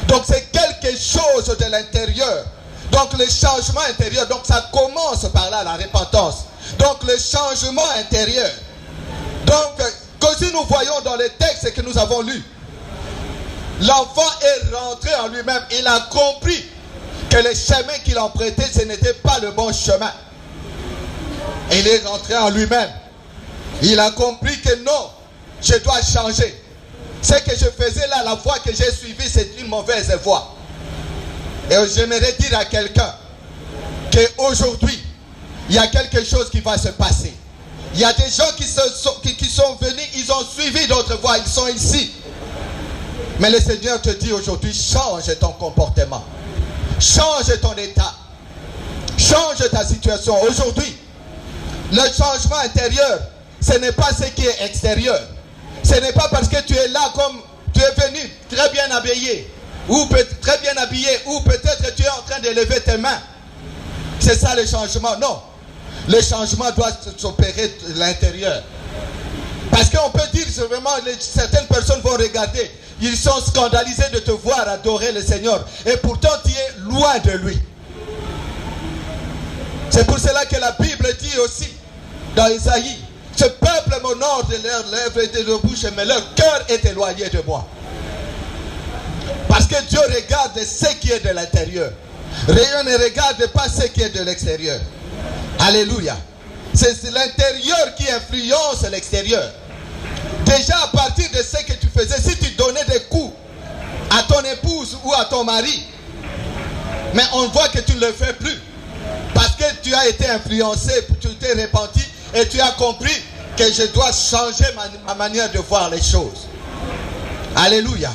Donc c'est quelque chose de l'intérieur. Donc le changement intérieur, donc ça commence par là, la repentance. Donc le changement intérieur. Donc, que si nous voyons dans les textes que nous avons lus, l'enfant est rentré en lui-même. Il a compris que le chemin qu'il empruntait, ce n'était pas le bon chemin. Il est rentré en lui-même. Il a compris que non, je dois changer. Ce que je faisais là, la voie que j'ai suivie, c'est une mauvaise voie. Et j'aimerais dire à quelqu'un qu'aujourd'hui, il y a quelque chose qui va se passer. Il y a des gens qui sont venus, ils ont suivi d'autres voies, ils sont ici. Mais le Seigneur te dit aujourd'hui, change ton comportement. Change ton état. Change ta situation. Aujourd'hui, le changement intérieur, ce n'est pas ce qui est extérieur. Ce n'est pas parce que tu es là comme tu es venu très bien habillé, ou très bien habillé, ou peut-être que tu es en train de lever tes mains. C'est ça le changement. Non. Le changement doit s'opérer de l'intérieur. Parce qu'on peut dire vraiment, certaines personnes vont regarder, ils sont scandalisés de te voir adorer le Seigneur. Et pourtant tu es loin de lui. C'est pour cela que la Bible dit aussi, dans Isaïe, ce peuple m'honore de leurs lèvres et de leur bouche, mais leur cœur est éloigné de moi. Parce que Dieu regarde ce qui est de l'intérieur. Dieu ne regarde pas ce qui est de l'extérieur. Alléluia. C'est l'intérieur qui influence l'extérieur. Déjà à partir de ce que tu faisais, si tu donnais des coups à ton épouse ou à ton mari, mais on voit que tu ne le fais plus. Parce que tu as été influencé, tu t'es repenti et tu as compris que je dois changer ma manière de voir les choses. Alléluia.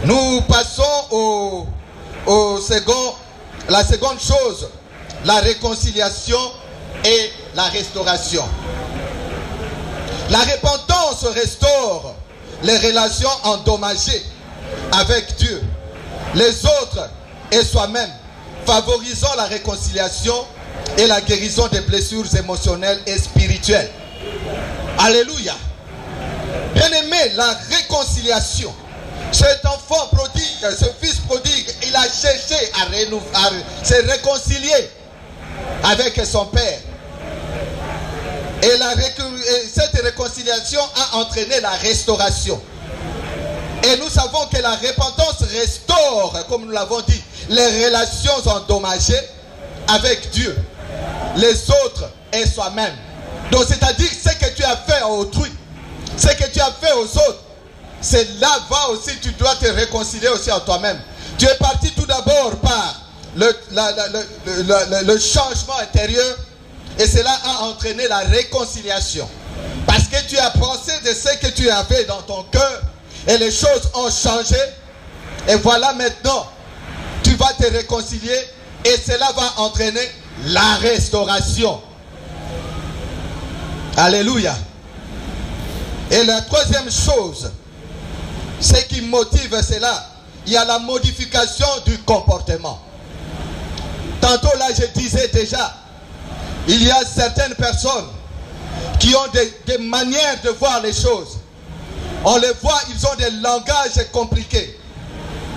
Nous passons la seconde chose, la réconciliation et la restauration. La repentance restaure les relations endommagées avec Dieu. les autres et soi-même, favorisant la réconciliation et la guérison des blessures émotionnelles et spirituelles. Alléluia. Bien-aimé, la réconciliation. Cet enfant prodigue, ce fils prodigue, il a cherché à se réconcilier avec son père. Et cette réconciliation a entraîné la restauration. Et nous savons que la repentance restaure, comme nous l'avons dit, les relations endommagées avec Dieu, les autres et soi-même. Donc c'est-à-dire ce que tu as fait à autrui, ce que tu as fait aux autres, c'est là-bas aussi tu dois te réconcilier aussi en toi-même. Tu es parti tout d'abord par le changement intérieur et cela a entraîné la réconciliation. Parce que tu as pensé de ce que tu avais dans ton cœur et les choses ont changé. Et voilà maintenant, tu vas te réconcilier et cela va entraîner la restauration. Alléluia. Et la troisième chose, ce qui motive cela, il y a la modification du comportement. Tantôt là, je disais déjà, il y a certaines personnes qui ont des manières de voir les choses. On les voit, ils ont des langages compliqués.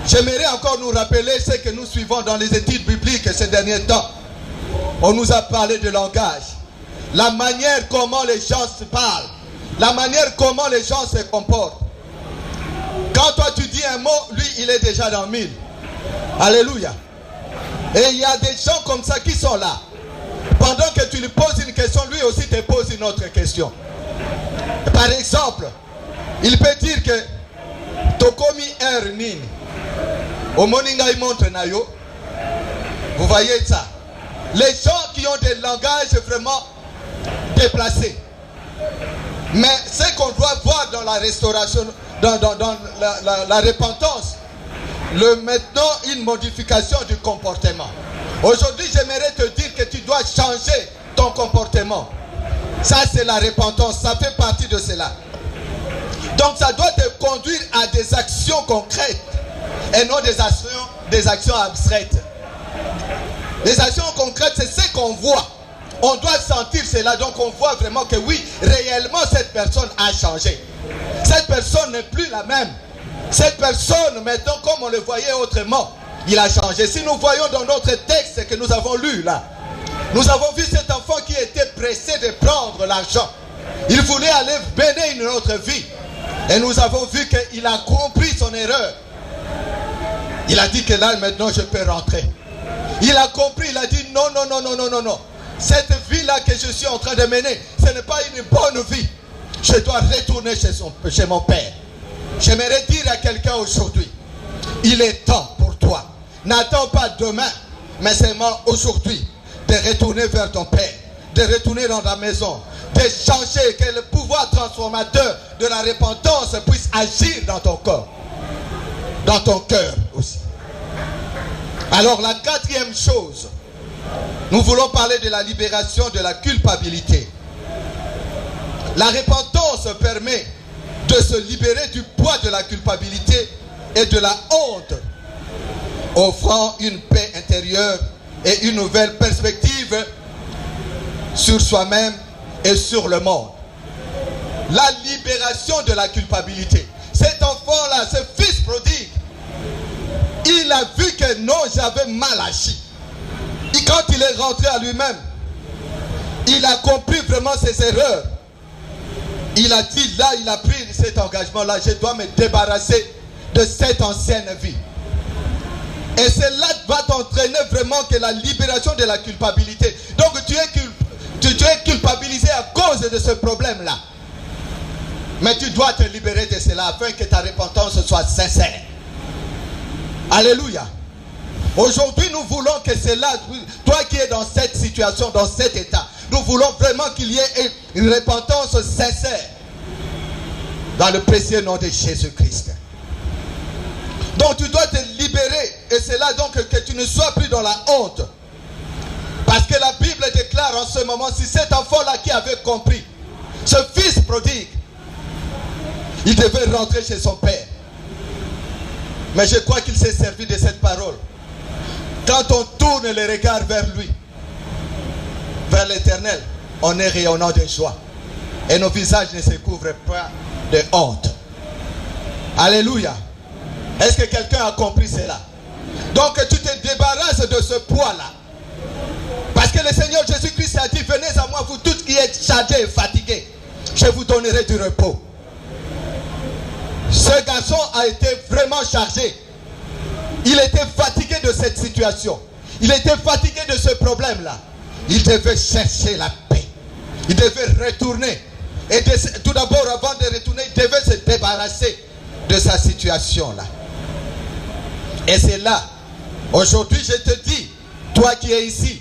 J'aimerais encore nous rappeler ce que nous suivons dans les études bibliques ces derniers temps. On nous a parlé de langage. La manière comment les gens se parlent. La manière comment les gens se comportent. Quand toi tu dis un mot, lui il est déjà dans 1000. Alléluia. Et il y a des gens comme ça qui sont là. Pendant que tu lui poses une question, lui aussi te pose une autre question. Par exemple, il peut dire que Tokomi Nini. Au Moninga montre Nayo. Vous voyez ça? Les gens qui ont des langages vraiment déplacés. Mais ce qu'on doit voir dans la restauration, dans la repentance, maintenant une modification du comportement. Aujourd'hui, j'aimerais te dire que tu dois changer ton comportement. Ça, c'est la repentance. Ça fait partie de cela. Donc, ça doit te conduire à des actions concrètes et non des actions abstraites. Les actions concrètes, c'est ce qu'on voit. On doit sentir cela. Donc, on voit vraiment que oui, réellement, cette personne a changé. Cette personne n'est plus la même. Cette personne, maintenant, comme on le voyait autrement, il a changé. Si nous voyons dans notre texte que nous avons lu là, nous avons vu cet enfant qui était pressé de prendre l'argent. Il voulait aller bénir une autre vie. Et nous avons vu qu'il a compris son erreur. Il a dit que là, maintenant, je peux rentrer. Il a compris, il a dit non, non, non, non, non, non, non. Cette vie-là que je suis en train de mener, ce n'est pas une bonne vie. Je dois retourner chez mon père. J'aimerais dire à quelqu'un aujourd'hui, il est temps pour toi. N'attends pas demain, mais seulement aujourd'hui, de retourner vers ton père, de retourner dans ta maison, de changer, que le pouvoir transformateur de la repentance puisse agir dans ton corps, dans ton cœur aussi. Alors la quatrième chose, nous voulons parler de la libération de la culpabilité. La repentance permet de se libérer du poids de la culpabilité et de la honte, offrant une paix intérieure et une nouvelle perspective sur soi-même et sur le monde. La libération de la culpabilité. Cet enfant-là, ce fils prodigue, il a vu que non, j'avais mal agi. Et quand il est rentré à lui-même, il a compris vraiment ses erreurs. Il a dit, là, il a pris cet engagement-là, je dois me débarrasser de cette ancienne vie. Et cela va t'entraîner vraiment que la libération de la culpabilité. Donc tu es culpabilisé à cause de ce problème-là. Mais tu dois te libérer de cela afin que ta repentance soit sincère. Alléluia. Aujourd'hui, nous voulons que cela, toi qui es dans cette situation, dans cet état, nous voulons vraiment qu'il y ait une repentance sincère dans le précieux nom de Jésus-Christ. Donc tu dois te libérer, et c'est là donc que tu ne sois plus dans la honte. Parce que la Bible déclare en ce moment, si cet enfant-là qui avait compris, ce fils prodigue, il devait rentrer chez son père. Mais je crois qu'il s'est servi de cette parole. Quand on tourne les regards vers lui, vers l'Éternel, on est rayonnant de joie. Et nos visages ne se couvrent pas de honte. Alléluia. Est-ce que quelqu'un a compris cela? Donc tu te débarrasses de ce poids-là. Parce que le Seigneur Jésus-Christ a dit, venez à moi, vous tous qui êtes chargés et fatigués, je vous donnerai du repos. Ce garçon a été vraiment chargé. Il était fatigué de cette situation. Il était fatigué de ce problème-là. Il devait chercher la paix. Il devait retourner. Et tout d'abord, avant de retourner, il devait se débarrasser de sa situation-là. Et c'est là, aujourd'hui, je te dis, toi qui es ici,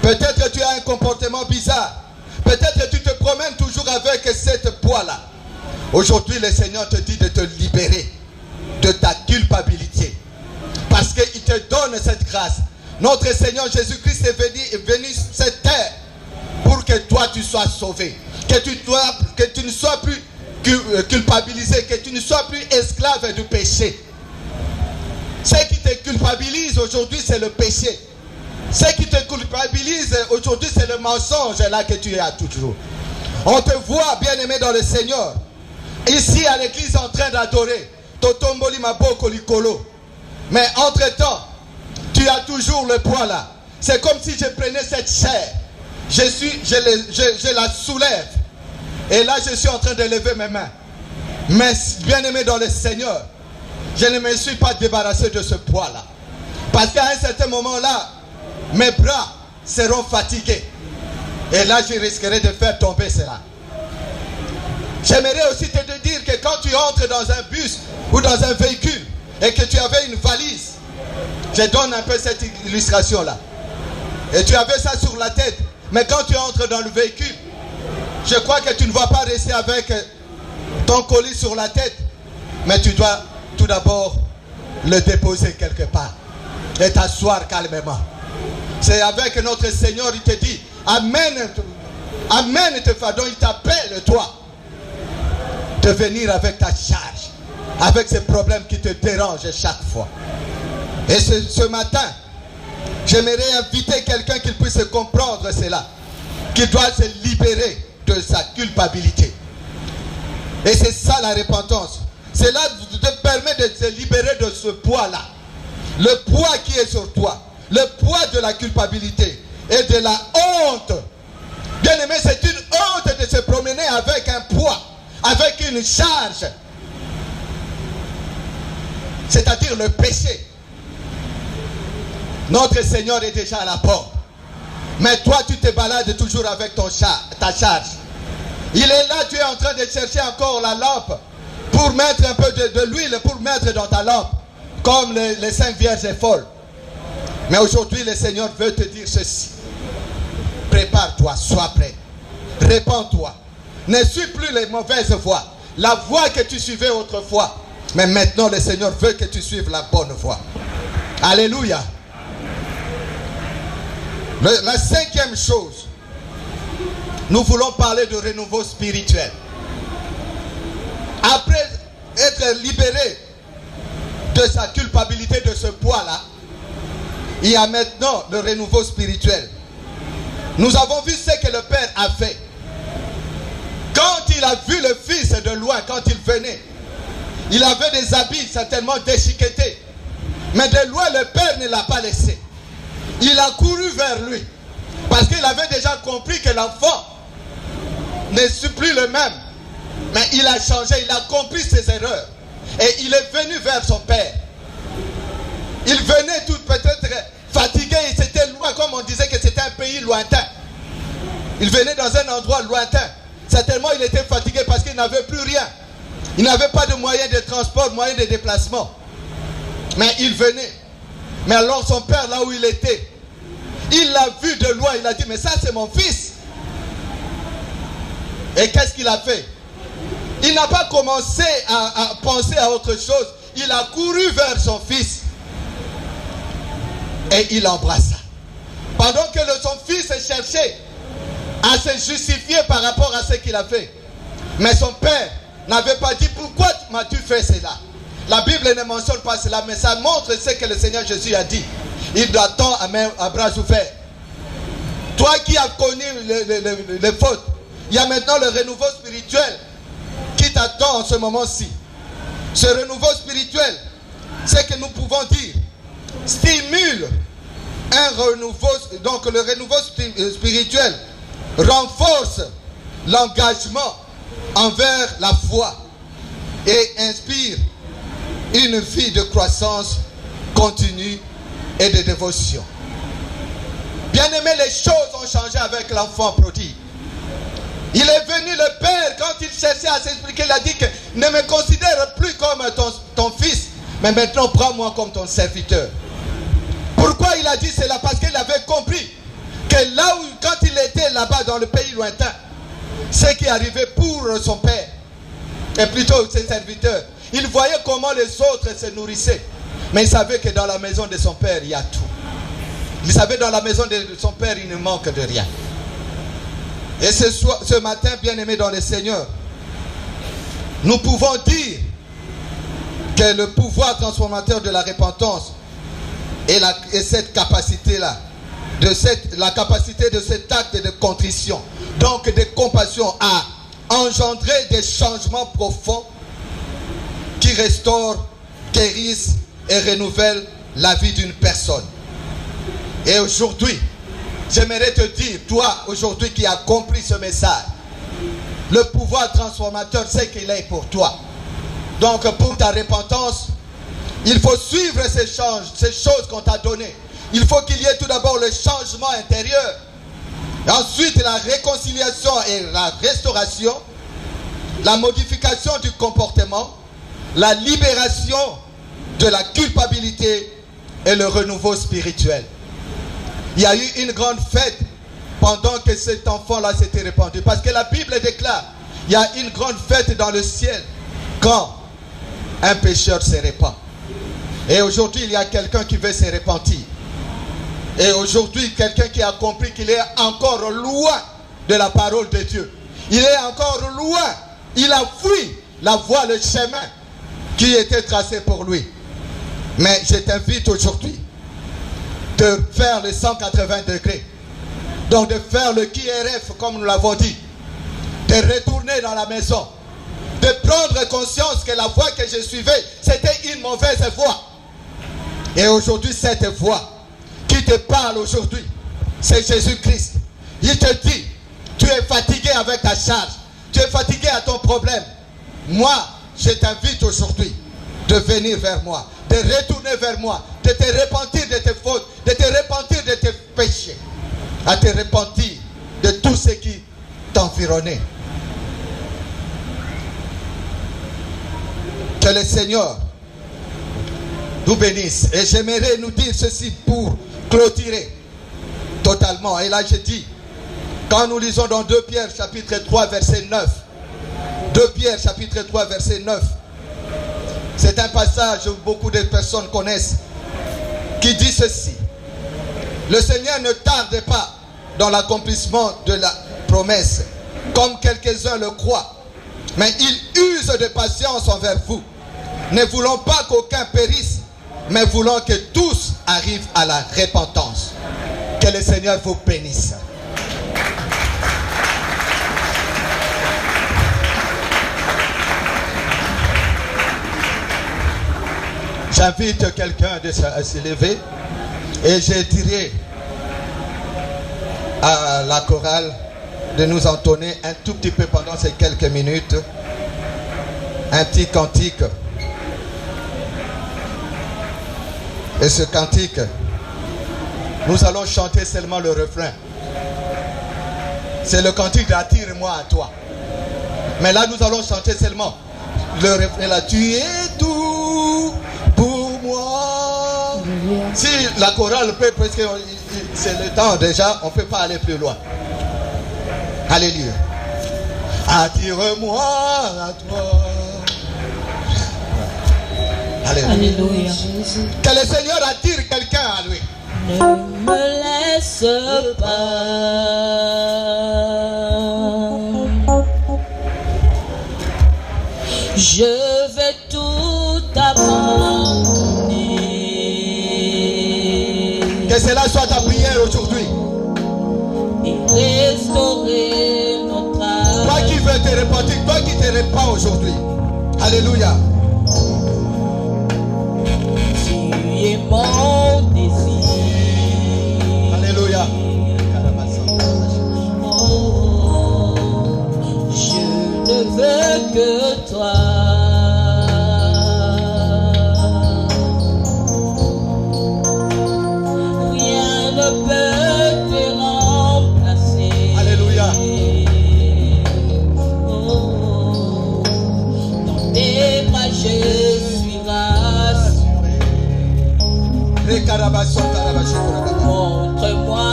peut-être que tu as un comportement bizarre. Peut-être que tu te promènes toujours avec cette poids-là. Aujourd'hui, le Seigneur te dit de te libérer de ta culpabilité. Parce qu'il te donne cette grâce. Notre Seigneur Jésus-Christ est venu sur cette terre pour que toi tu sois sauvé. Que tu ne sois plus culpabilisé. Que tu ne sois plus esclave du péché. Ce qui te culpabilise aujourd'hui, c'est le péché. Ce qui te culpabilise aujourd'hui, c'est le mensonge là que tu as toujours. On te voit, bien-aimé dans le Seigneur, ici à l'église en train d'adorer. Totomboli maboko likolo. Mais entre-temps, tu as toujours le poids là. C'est comme si je prenais cette chair. Je la soulève. Et là, je suis en train de lever mes mains. Mais bien-aimé dans le Seigneur, je ne me suis pas débarrassé de ce poids là. Parce qu'à un certain moment là, mes bras seront fatigués. Et là, je risquerai de faire tomber cela. J'aimerais aussi te dire que quand tu entres dans un bus ou dans un véhicule et que tu avais une valise, je donne un peu cette illustration là. Et tu avais ça sur la tête. Mais quand tu entres dans le véhicule, je crois que tu ne vas pas rester avec ton colis sur la tête. Mais tu dois tout d'abord le déposer quelque part et t'asseoir calmement. C'est avec notre Seigneur, il te dit, amène tes fardeaux, il t'appelle toi de venir avec ta charge, avec ces problèmes qui te dérangent chaque fois. Et ce matin, j'aimerais inviter quelqu'un qui puisse comprendre cela, qui doit se libérer de sa culpabilité. Et c'est ça la repentance. Cela te permet de se libérer de ce poids-là. Le poids qui est sur toi. Le poids de la culpabilité et de la honte. Bien aimé, c'est une honte de se promener avec un poids, avec une charge. C'est-à-dire le péché. Notre Seigneur est déjà à la porte. Mais toi, tu te balades toujours avec ta charge. Il est là, tu es en train de chercher encore la lampe pour mettre un peu de l'huile, pour mettre dans ta lampe, comme les 5 vierges folles. Mais aujourd'hui, le Seigneur veut te dire ceci. Prépare-toi, sois prêt. Répands-toi. Ne suis plus les mauvaises voies. La voie que tu suivais autrefois. Mais maintenant, le Seigneur veut que tu suives la bonne voie. Alléluia. La 5e chose, nous voulons parler de renouveau spirituel. Après être libéré de sa culpabilité, de ce poids-là, il y a maintenant le renouveau spirituel. Nous avons vu ce que le Père a fait. Quand il a vu le Fils de loin, quand il venait, il avait des habits certainement déchiquetés. Mais de loin, le Père ne l'a pas laissé. Il a couru vers lui. Parce qu'il avait déjà compris que l'enfant ne suis plus le même. Mais il a changé, il a compris ses erreurs. Et il est venu vers son Père. Il venait tout peut-être fatigué, c'était loin, comme on disait que c'était un pays lointain. Il venait dans un endroit lointain. Certainement il était fatigué parce qu'il n'avait plus rien. Il n'avait pas de moyens de transport, moyens de déplacement. Mais il venait. Mais alors son père, là où il était, il l'a vu de loin, il a dit, mais ça c'est mon fils. Et qu'est-ce qu'il a fait? Il n'a pas commencé à penser à autre chose. Il a couru vers son fils. Et il l'embrassa. Pendant que son fils cherchait à se justifier par rapport à ce qu'il a fait. Mais son père n'avait pas dit, pourquoi m'as-tu fait cela? La Bible ne mentionne pas cela, mais ça montre ce que le Seigneur Jésus a dit. Il doit attendre à bras ouverts. Toi qui as connu les fautes, il y a maintenant le renouveau spirituel qui t'attend en ce moment-ci. Ce renouveau spirituel, c'est que nous pouvons dire, stimule un renouveau. Donc le renouveau spirituel renforce l'engagement envers la foi et inspire une vie de croissance continue et de dévotion. Bien aimé, les choses ont changé avec l'enfant prodigue. Il est venu, le Père, quand il cherchait à s'expliquer, il a dit que ne me considère plus comme ton fils, mais maintenant prends-moi comme ton serviteur. Pourquoi il a dit cela? Parce qu'il avait compris que là où, quand il était là-bas dans le pays lointain, ce qui arrivait pour son Père, et plutôt ses serviteurs, il voyait comment les autres se nourrissaient. Mais il savait que dans la maison de son Père, il y a tout. Il savait que dans la maison de son Père, il ne manque de rien. Et ce matin, bien-aimés dans le Seigneur, nous pouvons dire que le pouvoir transformateur de la repentance et cette capacité-là, la capacité de cet acte de contrition, donc de compassion, a engendré des changements profonds qui restaurent, guérissent et renouvellent la vie d'une personne. Et aujourd'hui, j'aimerais te dire, toi aujourd'hui qui as compris ce message, le pouvoir transformateur, c'est qu'il est pour toi. Donc pour ta repentance, il faut suivre ces choses qu'on t'a données. Il faut qu'il y ait tout d'abord le changement intérieur. Ensuite la réconciliation et la restauration, la modification du comportement, la libération de la culpabilité et le renouveau spirituel. Il y a eu une grande fête pendant que cet enfant-là s'était répandu. Parce que la Bible déclare, il y a une grande fête dans le ciel quand un pécheur se répand. Et aujourd'hui, il y a quelqu'un qui veut se repentir. Et aujourd'hui, quelqu'un qui a compris qu'il est encore loin de la parole de Dieu. Il est encore loin. Il a fui la voie, le chemin qui était tracé pour lui. Mais je t'invite aujourd'hui de faire le 180 degrés. Donc de faire le KRF comme nous l'avons dit. De retourner dans la maison. De prendre conscience que la voie que je suivais, c'était une mauvaise voie. Et aujourd'hui, cette voie qui te parle aujourd'hui, c'est Jésus-Christ. Il te dit, tu es fatigué avec ta charge. Tu es fatigué à ton problème. Moi, je t'invite aujourd'hui de venir vers moi, de retourner vers moi, de te repentir de tes fautes, de te repentir de tes péchés, à te repentir de tout ce qui t'environnait. Que le Seigneur nous bénisse. Et j'aimerais nous dire ceci pour clôturer totalement. Et là je dis, quand nous lisons dans 2 Pierre chapitre 3 verset 9, 2 Pierre chapitre 3 verset 9, c'est un passage que beaucoup de personnes connaissent, qui dit ceci: le Seigneur ne tarde pas dans l'accomplissement de la promesse, comme quelques-uns le croient, mais il use de patience envers vous, ne voulant pas qu'aucun périsse, mais voulant que tous arrivent à la repentance. Que le Seigneur vous bénisse. J'invite quelqu'un à se lever et je dirai à la chorale de nous entonner un tout petit peu pendant ces quelques minutes un petit cantique. Et ce cantique, nous allons chanter seulement le refrain. C'est le cantique d'Attire-moi à toi. Mais là, nous allons chanter seulement le refrain là. Tu es tout pour moi. Si la chorale peut, parce que c'est le temps déjà, on ne peut pas aller plus loin. Alléluia. Attire-moi à toi. Alléluia. Alléluia. Que le Seigneur attire quelqu'un à lui. Ne me laisse pas. Je vais tout abandonner. repentir, toi qui te répands aujourd'hui. Alléluia. Tu es mon désir. Alléluia. Oh, je ne veux que toi. Rien ne peut te remplacer. Alléluia. Oh, dans tes bras je suis rassuré. Montre-moi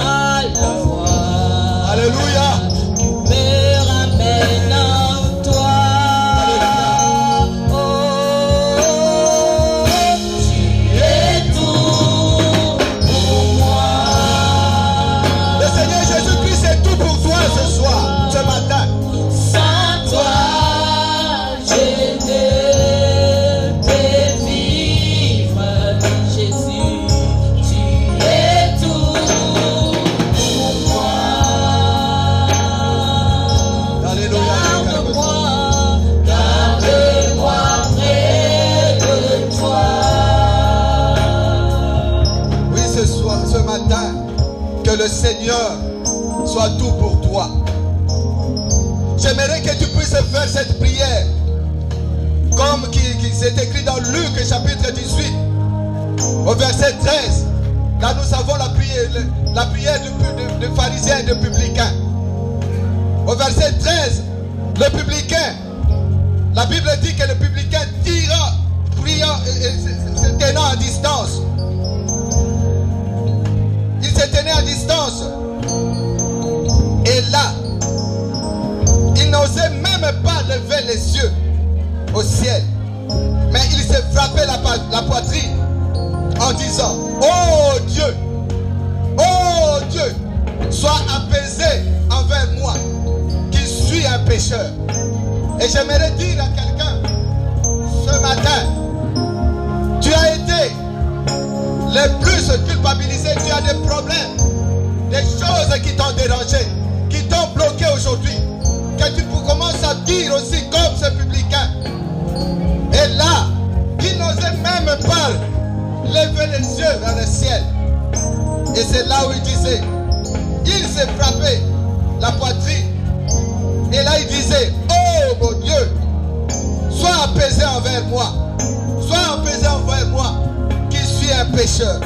la voie. Alléluia. Qui me ramène en toi. Oh, tu es tout pour moi. Le Seigneur Jésus-Christ est tout pour toi ce soir, ce matin. Sans toi, je ne peux vivre. Jésus, tu es tout pour moi. Alléluia. Garde-moi près de toi. Oui, ce soir, ce matin, que le Seigneur soit tout pour toi. J'aimerais que tu puisses faire cette prière comme qui s'est écrit dans Luc chapitre 18 au verset 13. Là nous savons la prière du pharisien et du publicain. Au verset 13, le publicain, la Bible dit que le publicain priant et se tenant à distance. Il se tenait à distance. Et là, il n'osait même pas lever les yeux au ciel. Mais il s'est frappé la poitrine en disant: oh Dieu, sois apaisé envers moi, qui suis un pécheur. Et j'aimerais dire à quelqu'un ce matin: tu as été le plus culpabilisé, tu as des problèmes, des choses qui t'ont dérangé, qui t'ont bloqué aujourd'hui, que tu commences à dire aussi comme ce publicain. Et là, il n'osait même pas lever les yeux vers le ciel. Et c'est là où il disait, il s'est frappé la poitrine. Et là il disait: oh mon Dieu, sois apaisé envers moi, sois apaisé envers moi, qui suis un pécheur.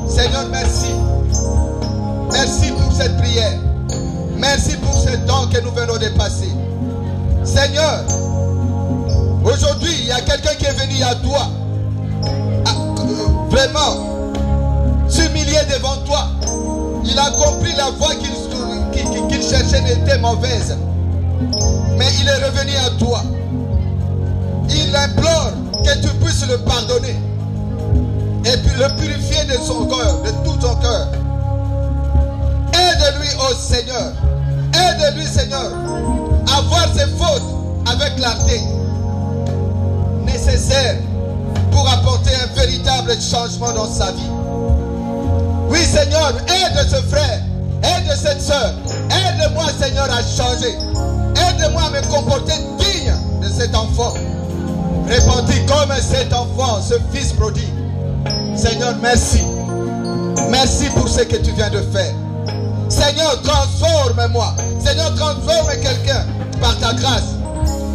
Seigneur, merci. Merci pour cette prière. Merci pour ce temps que nous venons de passer. Seigneur, aujourd'hui, il y a quelqu'un qui est venu à toi, vraiment s'humilier devant toi. Il a compris la voie qu'il cherchait n'était mauvaise. Mais il est revenu à toi. Il implore que tu puisses le pardonner et puis le purifier de son cœur, de tout son cœur. Aide-lui, oh Seigneur. Aide-lui, Seigneur, à voir ses fautes avec clarté nécessaire pour apporter un véritable changement dans sa vie. Oui, Seigneur, aide ce frère, aide cette soeur. Aide-moi, Seigneur, à changer. Aide-moi à me comporter digne de cet enfant. Repenti comme cet enfant, ce fils prodigue. Seigneur, merci. Merci pour ce que tu viens de faire. Seigneur, transforme-moi. Seigneur, transforme quelqu'un par ta grâce.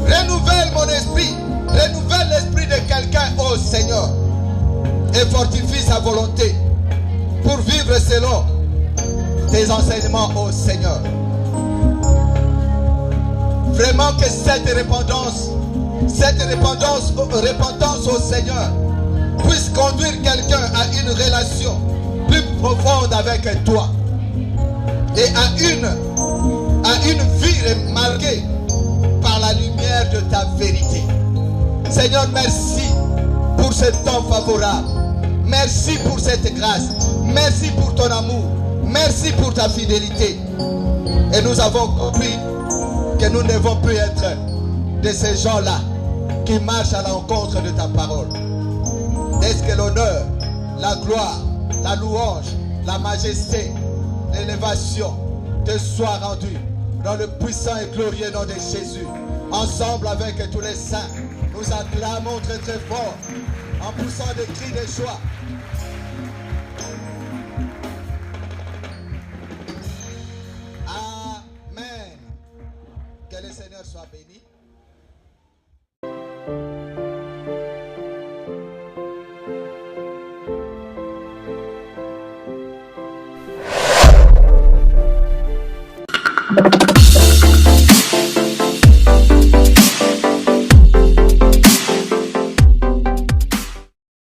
Renouvelle mon esprit. Renouvelle l'esprit de quelqu'un, oh Seigneur. Et fortifie sa volonté pour vivre selon tes enseignements, oh Seigneur. Vraiment que cette repentance au Seigneur puisse conduire quelqu'un à une relation plus profonde avec toi et à une vie marquée par la lumière de ta vérité. Seigneur, merci pour ce temps favorable. Merci pour cette grâce. Merci pour ton amour. Merci pour ta fidélité. Et nous avons compris que nous ne devons plus être de ces gens-là qui marchent à l'encontre de ta parole. Est-ce que l'honneur, la gloire, la louange, la majesté, l'élévation te soient rendus dans le puissant et glorieux nom de Jésus. Ensemble avec tous les saints, nous acclamons très très fort en poussant des cris de joie. Amen. Que le Seigneur soit béni.